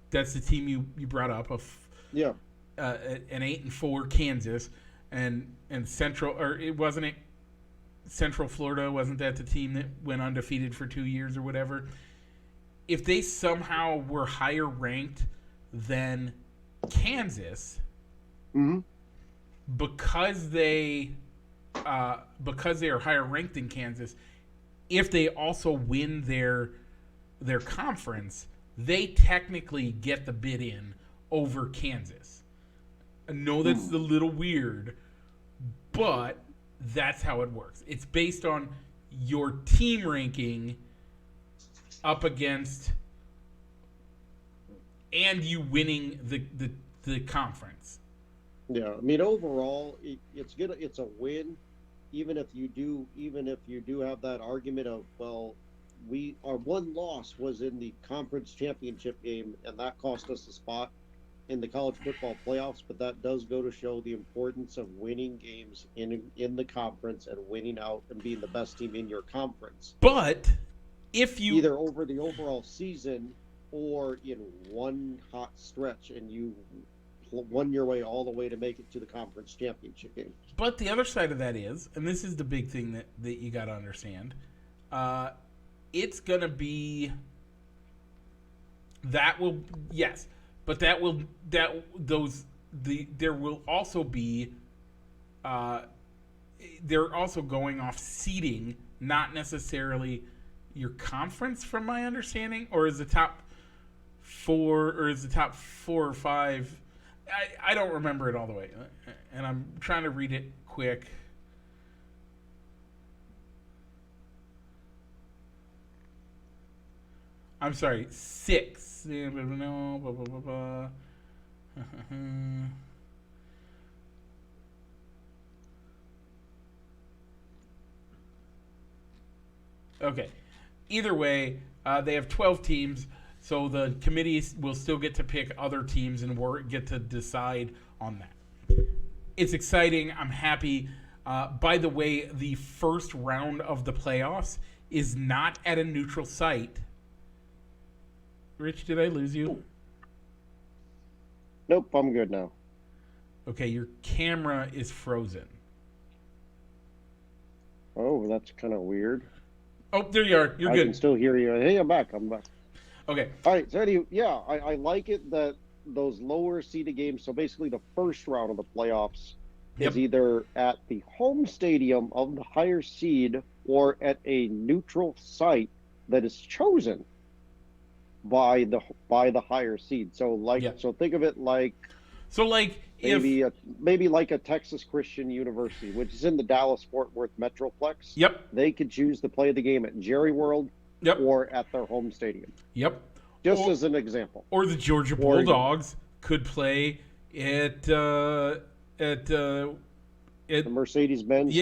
that's the team you brought up of an 8-4 Kansas and Central, or it wasn't it Central Florida, wasn't that the team that went undefeated for 2 years or whatever? If they somehow were higher ranked than Kansas, because they are higher ranked than Kansas, if they also win their conference, they technically get the bid in over Kansas. I know that's a little weird, but that's how it works. It's based on your team ranking up against and you winning the conference. Yeah, I mean overall, it's a win, even if you do have that argument of, well, our one loss was in the conference championship game, and that cost us a spot in the college football playoffs. But that does go to show the importance of winning games in the conference and winning out and being the best team in your conference. But if you either over the overall season or in one hot stretch, and you won your way all the way to make it to the conference championship game. But the other side of that is, and this is the big thing that you got to understand, it's going to be there will also be they're also going off seeding, not necessarily your conference from my understanding, or is the top four or five. I don't remember it all the way, and I'm trying to read it quick. I'm sorry, 6. Okay. Either way, they have 12 teams, so the committee will still get to pick other teams and get to decide on that. It's exciting. I'm happy. By the way, the first round of the playoffs is not at a neutral site. Rich, did I lose you? Nope, I'm good now. Okay, your camera is frozen. Oh, that's kind of weird. Oh, there you are. You're good. I can still hear you. Hey, I'm back. Okay. All right. So anyway, yeah, I like it that those lower seeded games, so basically the first round of the playoffs is either at the home stadium of the higher seed or at a neutral site that is chosen by the higher seed. So so think of it like maybe like a Texas Christian University, which is in the Dallas-Fort Worth Metroplex. Yep. They could choose to play the game at Jerry World or at their home stadium. Yep. Just as an example. Or the Georgia Bulldogs could play at the Mercedes-Benz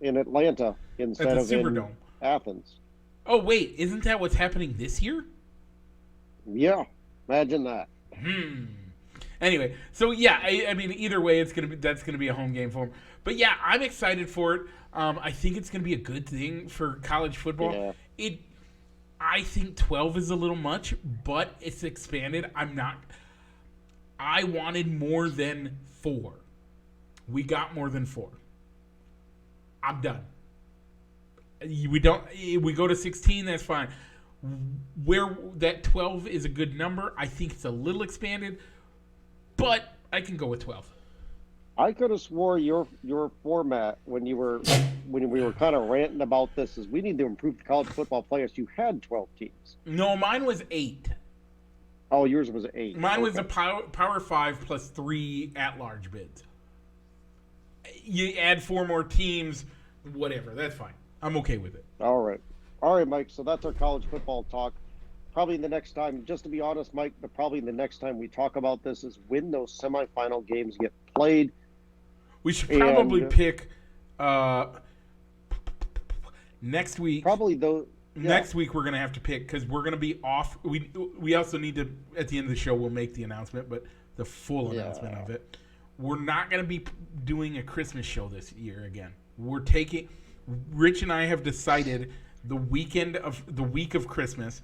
in Atlanta instead of in Athens. Oh wait, isn't that what's happening this year? Yeah, imagine that. Anyway, so yeah, I mean, either way, that's gonna be a home game for him. But yeah, I'm excited for it. I think it's gonna be a good thing for college football. Yeah. I think 12 is a little much, but it's expanded. I wanted more than 4. We got more than 4. I'm done. We go to 16, that's fine. Where that 12 is a good number, I think it's a little expanded, but I can go with 12. I could have swore your format when we were kind of ranting about this is we need to improve the college football players. You had 12 teams. No, mine was 8. Oh, yours was 8. Mine was a power 5 plus 3 at-large bids. You add 4 more teams, whatever. That's fine. I'm okay with it. All right, Mike. So that's our college football talk. Probably the next time, just to be honest, Mike, probably the next time we talk about this is when those semifinal games get played. We should probably pick next week. Probably though. Yeah. Next week we're gonna have to pick because we're gonna be off. We also need to at the end of the show we'll make the announcement, but the full announcement of it. We're not gonna be doing a Christmas show this year again. We're taking. Rich and I have decided the week of Christmas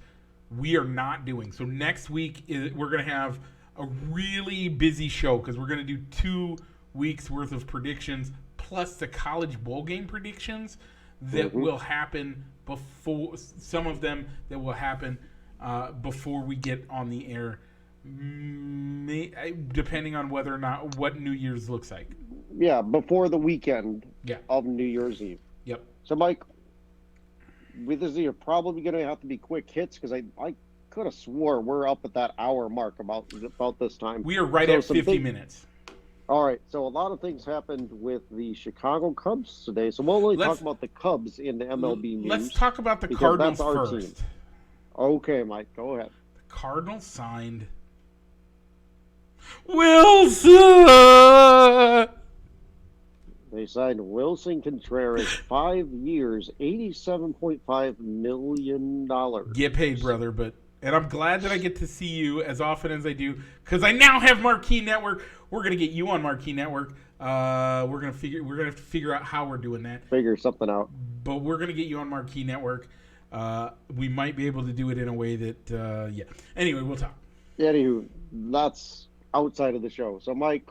we are not doing. So next week we're gonna have a really busy show because we're gonna do 2 weeks worth of predictions plus the college bowl game predictions that will happen before some of them that will happen before we get on the air, depending on whether or not what New Year's looks like. Yeah, before the weekend of New Year's Eve. Yep. So, Mike, with this, you're probably going to have to be quick hits because I could have swore we're up at that hour mark about this time. We are right at 50 minutes. All right, so a lot of things happened with the Chicago Cubs today. So we'll only talk about the Cubs in the MLB news. Let's talk about the Cardinals first. Team. Okay, Mike, go ahead. The Cardinals signed Wilson. They signed Wilson Contreras, 5 years, $87.5 million. Get paid, brother, and I'm glad that I get to see you as often as I do because I now have Marquee Network. We're gonna get you on Marquee Network. We're gonna have to figure out how we're doing that. Figure something out. But we're gonna get you on Marquee Network. We might be able to do it in a way that Anyway, we'll talk. Anywho, that's outside of the show. So, Mike.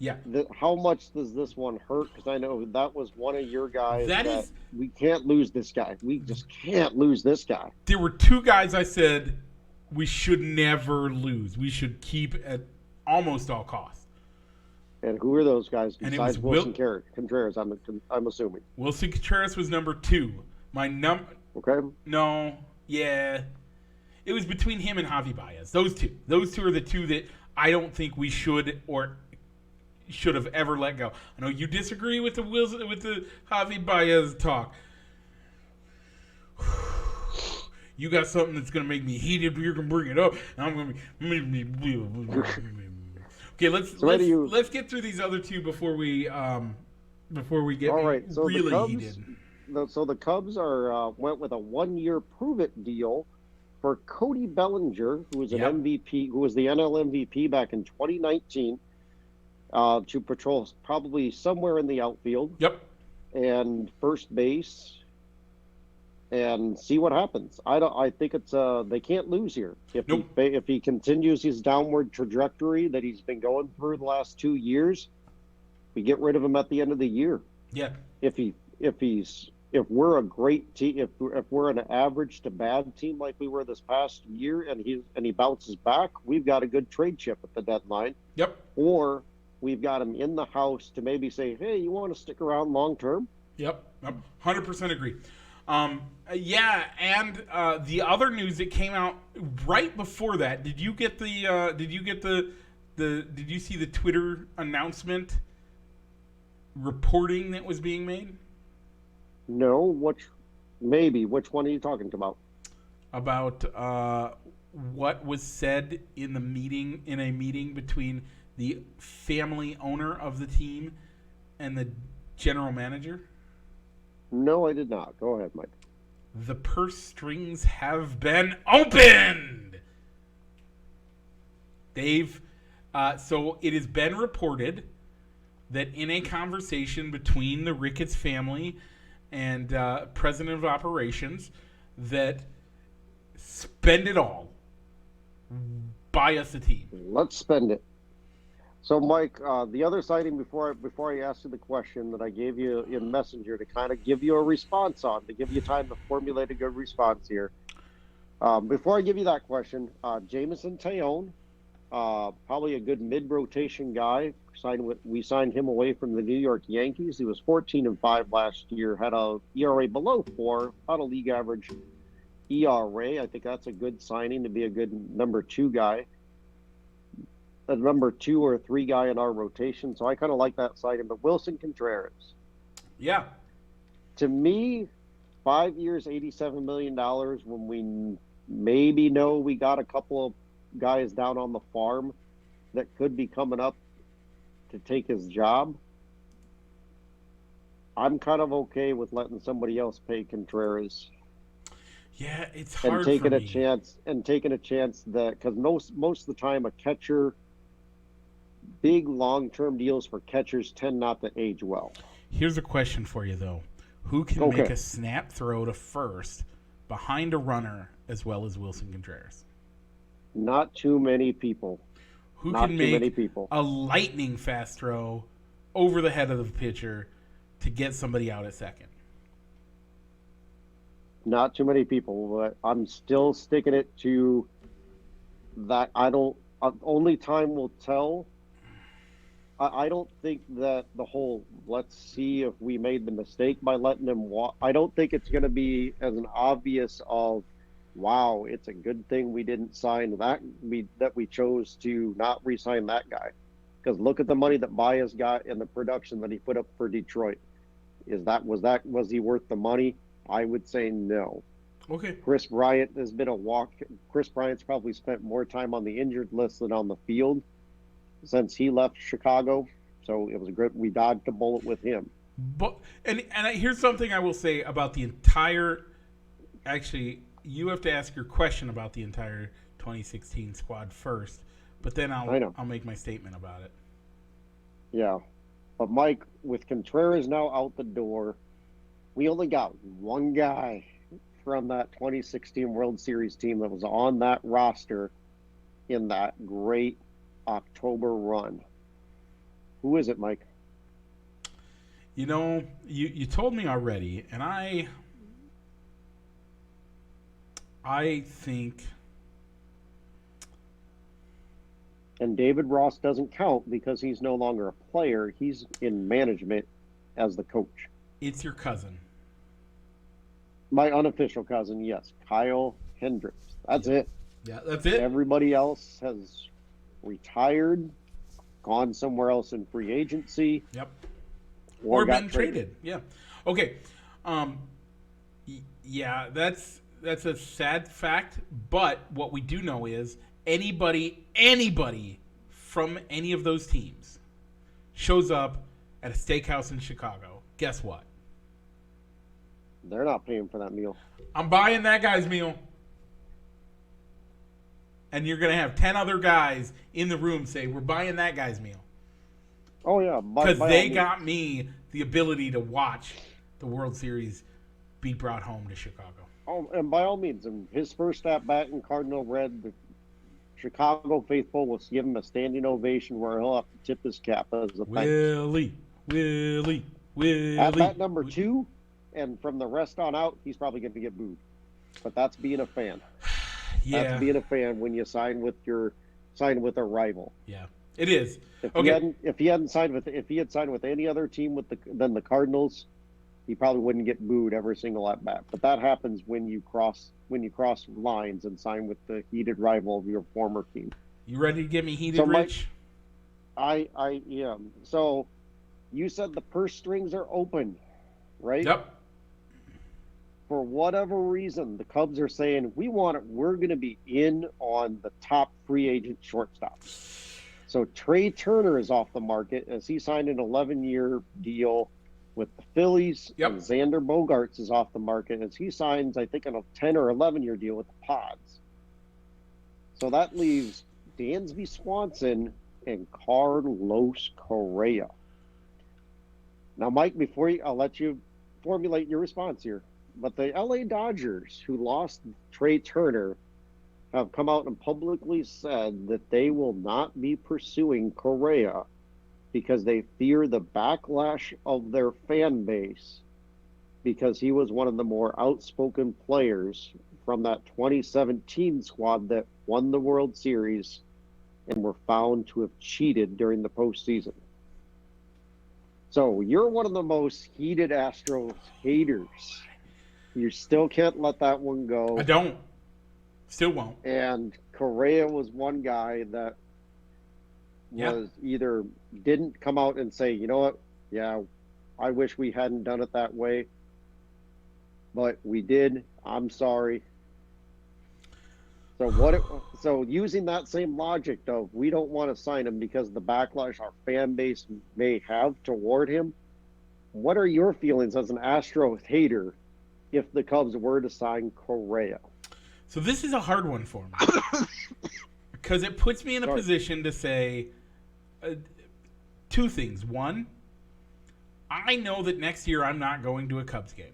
Yeah. How much does this one hurt? Because I know that was one of your guys. We can't lose this guy. We just can't lose this guy. There were 2 guys I said we should never lose. We should keep at almost all costs. And who are those guys besides Wilson Contreras? I'm assuming. Wilson Contreras was number 2. Okay. No. Yeah. It was between him and Javi Baez. Those two. Those 2 are the 2 that I don't think we should have ever let go. I know you disagree with the Javi Baez talk. You got something that's going to make me heated, but you're going to bring it up, and I'm going to be... Okay, let's get through these other 2 before we get really heated. So the Cubs went with a 1-year prove-it deal for Cody Bellinger, who was an MVP, who was the NL MVP back in 2019. To patrol probably somewhere in the outfield. Yep. And first base, and see what happens. I think it's they can't lose here. If he continues his downward trajectory that he's been going through the last 2 years, we get rid of him at the end of the year. Yeah. If we're a great team, if we're an average to bad team like we were this past year, and he bounces back, we've got a good trade chip at the deadline. Yep. Or we've got him in the house to maybe say, hey, you want to stick around long term? Yep. 100% agree. Yeah, and the other news that came out right before that, did you see the Twitter announcement reporting that was being made? No, which one are you talking about? About what was said in a meeting between the family owner of the team and the general manager? No, I did not. Go ahead, Mike. The purse strings have been opened. So it has been reported that in a conversation between the Ricketts family and president of operations, that spend it all, buy us a team. Let's spend it. So, Mike, the other sighting before I asked you the question that I gave you in Messenger to kind of give you a response on, to give you time to formulate a good response here. Before I give you that question, Jameson Taillon, probably a good mid-rotation guy. We signed him away from the New York Yankees. He was 14-5 last year, had a ERA below 4, about a league average. ERA. I think that's a good signing to be a good number 2 guy, a number 2 or 3 guy in our rotation. So I kind of like that signing. But Wilson Contreras, Yeah. to me, 5 years, $87 million, when we maybe know we got a couple of guys down on the farm that could be coming up to take his job. I'm kind of okay with letting somebody else pay Contreras Yeah, it's and hard taking for a me. chance that, because most of the time a catcher, big long-term deals for catchers tend not to age well. Here's a question for you, though. Who can Okay. make a snap throw to first behind a runner as well as Wilson Contreras? Not too many people. Who Not can too many make people. a lightning fast throw over the head of the pitcher to get somebody out at second? Not too many people, but I'm still sticking it to that. I don't. Only time will tell. I don't think that the whole let's see if we made the mistake by letting him walk. I don't think it's going to be as an obvious of, wow, it's a good thing we didn't sign that we chose to not re-sign that guy, because look at the money that Baez got and the production that he put up for Detroit. Was he worth the money? I would say no. Okay. Chris Bryant has been a walk. Chris Bryant's probably spent more time on the injured list than on the field since he left Chicago. So it was great. We dodged a bullet with him. But here's something I will say about the entire. Actually, you have to ask your question about the entire 2016 squad first, but then I'll make my statement about it. Yeah, but Mike, with Contreras now out the door, we only got one guy from that 2016 World Series team that was on that roster in that great October run. Who is it, Mike? You know, you told me already, and I think. And David Ross doesn't count because he's no longer a player. He's in management as the coach. It's your cousin. My unofficial cousin, yes. Kyle Hendricks. That's it. Yeah, that's it. Everybody else has retired, gone somewhere else in free agency. Yep. Or been traded. Yeah. Okay. Yeah, that's a sad fact, but what we do know is anybody from any of those teams shows up at a steakhouse in Chicago, guess what? They're not paying for that meal. I'm buying that guy's meal. And you're going to have 10 other guys in the room say, we're buying that guy's meal. Oh, yeah. Because they got me the ability to watch the World Series be brought home to Chicago. Oh, and by all means, in his first at-bat in Cardinal Red, the Chicago faithful will give him a standing ovation where he'll have to tip his cap as a thanks. Willie. At-bat number 2, and from the rest on out, he's probably going to get booed. But that's being a fan. Yeah. That's being a fan when you sign with a rival. Yeah, it is. If he had signed with any other team than the Cardinals, he probably wouldn't get booed every single at bat. But that happens when you cross lines and sign with the heated rival of your former team. You ready to get me heated, Rich? I am. So you said the purse strings are open, right? Yep. For whatever reason, the Cubs are saying we're going to be in on the top free agent shortstops. So Trey Turner is off the market as he signed an 11-year deal with the Phillies. Yep. And Xander Bogaerts is off the market as he signs, I think, a 10 or 11-year deal with the Pods. So that leaves Dansby Swanson and Carlos Correa. Now, Mike, I'll let you formulate your response here. But the LA Dodgers, who lost Trey Turner, have come out and publicly said that they will not be pursuing Correa because they fear the backlash of their fan base because he was one of the more outspoken players from that 2017 squad that won the World Series and were found to have cheated during the postseason. So you're one of the most heated Astros haters. You still can't let that one go. I don't. Still won't. And Correa was one guy that was either didn't come out and say, you know what, yeah, I wish we hadn't done it that way, but we did. I'm sorry. So using that same logic, though, we don't want to sign him because of the backlash our fan base may have toward him. What are your feelings as an Astro hater if the Cubs were to sign Correa? So this is a hard one for me because it puts me in a position to say two things. One, I know that next year I'm not going to a Cubs game.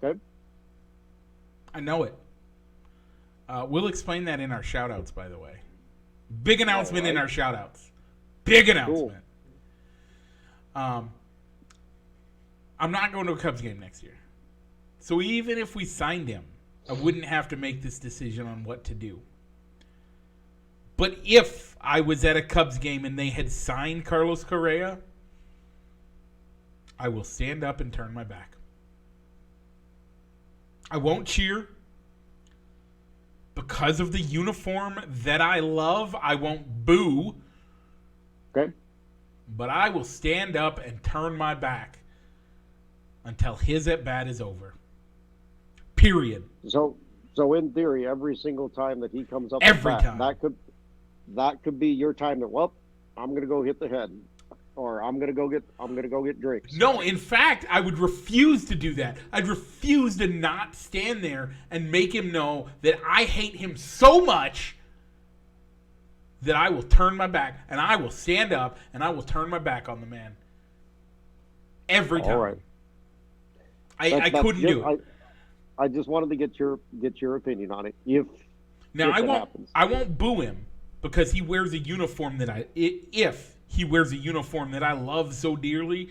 Okay. I know it. We'll explain that in our shout-outs, by the way. Big announcement in our shout-outs. Big announcement. Cool. I'm not going to a Cubs game next year. So even if we signed him, I wouldn't have to make this decision on what to do. But if I was at a Cubs game and they had signed Carlos Correa, I will stand up and turn my back. I won't cheer. Because of the uniform that I love, I won't boo. Okay. But I will stand up and turn my back until his at-bat is over. Period. So in theory, every single time that he comes up, time that could be your time that, well, I'm gonna go hit the head, or I'm gonna go get drinks. No, in fact, I would refuse to do that. I'd refuse to not stand there and make him know that I hate him so much that I will turn my back and I will stand up and I will turn my back on the man every time. All right. I couldn't do it. I just wanted to get your opinion on it. If I won't boo him because he wears a uniform if he wears a uniform that I love so dearly,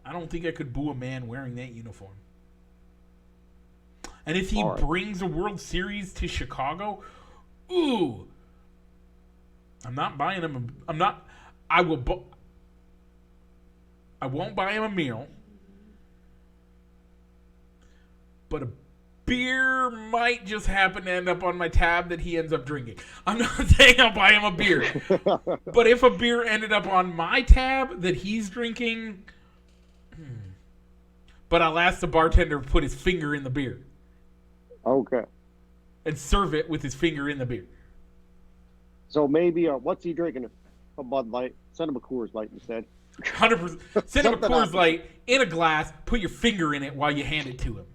I don't think I could boo a man wearing that uniform. And if he brings a World Series to Chicago, ooh, I'm not buying him. I won't buy him a meal. But a beer might just happen to end up on my tab that he ends up drinking. I'm not saying I'll buy him a beer. But if a beer ended up on my tab that he's drinking, but I'll ask the bartender to put his finger in the beer. Okay. And serve it with his finger in the beer. So maybe, what's he drinking? A Bud Light. Send him a Coors Light instead. 100%. Send him a Coors Light in a glass. Put your finger in it while you hand it to him.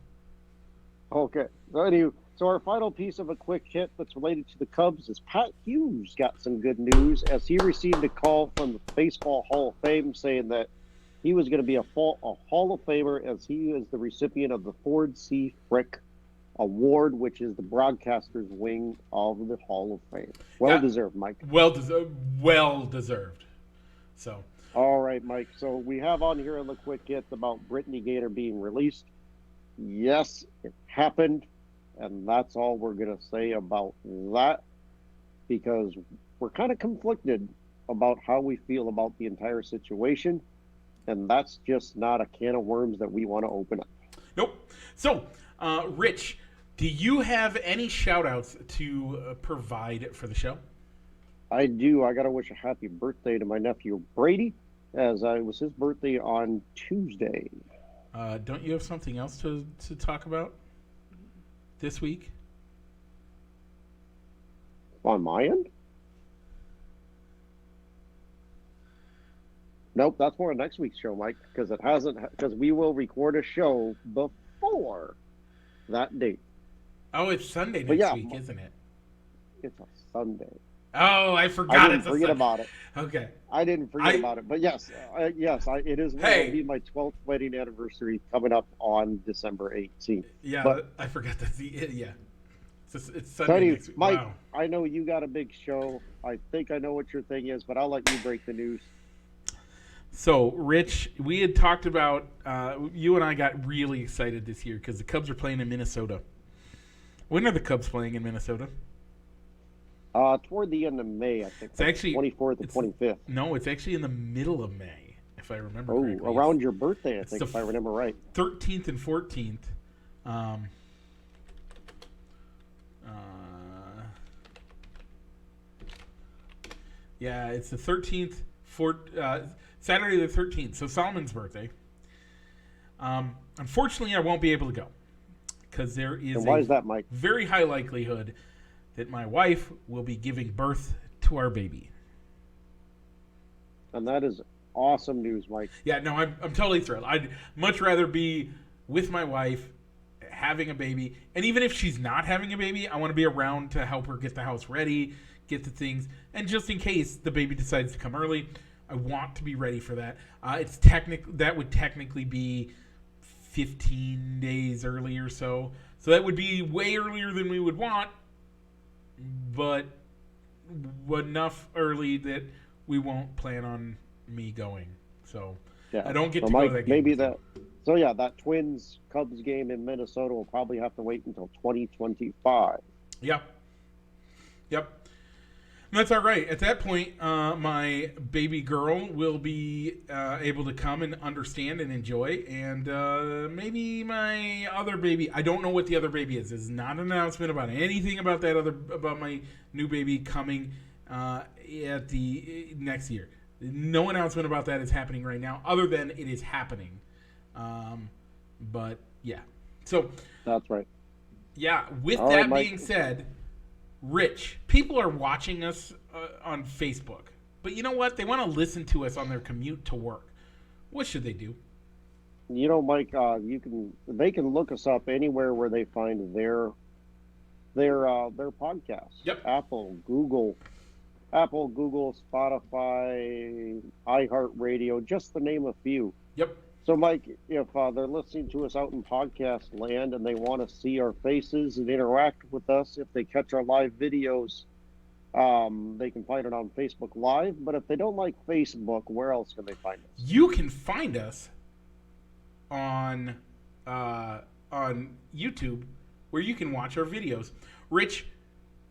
Okay. So our final piece of a quick hit that's related to the Cubs is Pat Hughes got some good news as he received a call from the Baseball Hall of Fame saying that he was going to be a Hall of Famer as he is the recipient of the Ford C. Frick Award, which is the broadcaster's wing of the Hall of Fame. Well-deserved, Mike. Well-deserved. So. All right, Mike. So we have on here in the quick hits about Brittany Gator being released. Yes, it happened, and that's all we're going to say about that because we're kind of conflicted about how we feel about the entire situation, and that's just not a can of worms that we want to open up. Nope. So, Rich, do you have any shout-outs to provide for the show? I do. I got to wish a happy birthday to my nephew, Brady, as it was his birthday on Tuesday. Don't you have something else to talk about this week? On my end? Nope, that's more next week's show, Mike, because we will record a show before that date. Oh, it's Sunday next week, isn't it? It's a Sunday. Oh, I forgot. I didn't forget about it. Okay. I didn't forget about it. But yes, it is. It'll be my 12th wedding anniversary coming up on December 18th. Yeah, but I forgot that. Yeah. It's Sunday next week. Mike, wow. I know you got a big show. I think I know what your thing is, but I'll let you break the news. So, Rich, we had talked about, you and I got really excited this year because the Cubs are playing in Minnesota. When are the Cubs playing in Minnesota? Toward the end of May, I think. It's actually 24th and 25th. No, it's actually in the middle of May, if I remember correctly. Oh, around your birthday, I think, if I remember right. 13th and 14th Um, yeah, it's the 13th, Saturday the 13th, so Solomon's birthday. Unfortunately, I won't be able to go because there is And why is that, Mike? very high likelihood that my wife will be giving birth to our baby. And that is awesome news, Mike. Yeah, no, I'm totally thrilled. I'd much rather be with my wife having a baby, and even if she's not having a baby, I want to be around to help her get the house ready, get the things, and just in case the baby decides to come early, I want to be ready for that. That would technically be 15 days early or so. So that would be way earlier than we would want, but enough early that we won't plan on me going. So Yeah. I don't get So to Mike, go to that game. maybe that. So yeah, that Twins Cubs game in Minnesota will probably have to wait until 2025. Yep. And that's all right. At that point, my baby girl will be able to come and understand and enjoy. And maybe my other baby, I don't know what the other baby is. There's not an announcement about anything about about my new baby coming at the next year. No announcement about that is happening right now, other than it is happening. But yeah. So That's right. yeah, with All that right, Mike. being said, Rich, people are watching us on Facebook, but you know what? They want to listen to us on their commute to work. What should they do? You know, Mike, they can look us up anywhere where they find their podcasts. Yep. Apple, Google, Spotify, iHeartRadio, just to name a few. Yep. So, Mike, if they're listening to us out in podcast land and they want to see our faces and interact with us, if they catch our live videos, they can find it on Facebook Live. But if they don't like Facebook, where else can they find us? You can find us on YouTube, where you can watch our videos. Rich,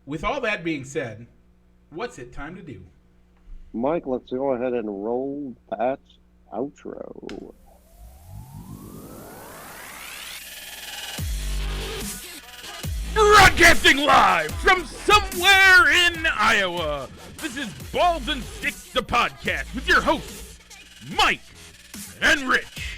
with all that being said, what's it time to do? Mike, let's go ahead and roll that outro. Broadcasting live from somewhere in Iowa. This is Balls and Sticks, the podcast, with your hosts, Mike and Rich.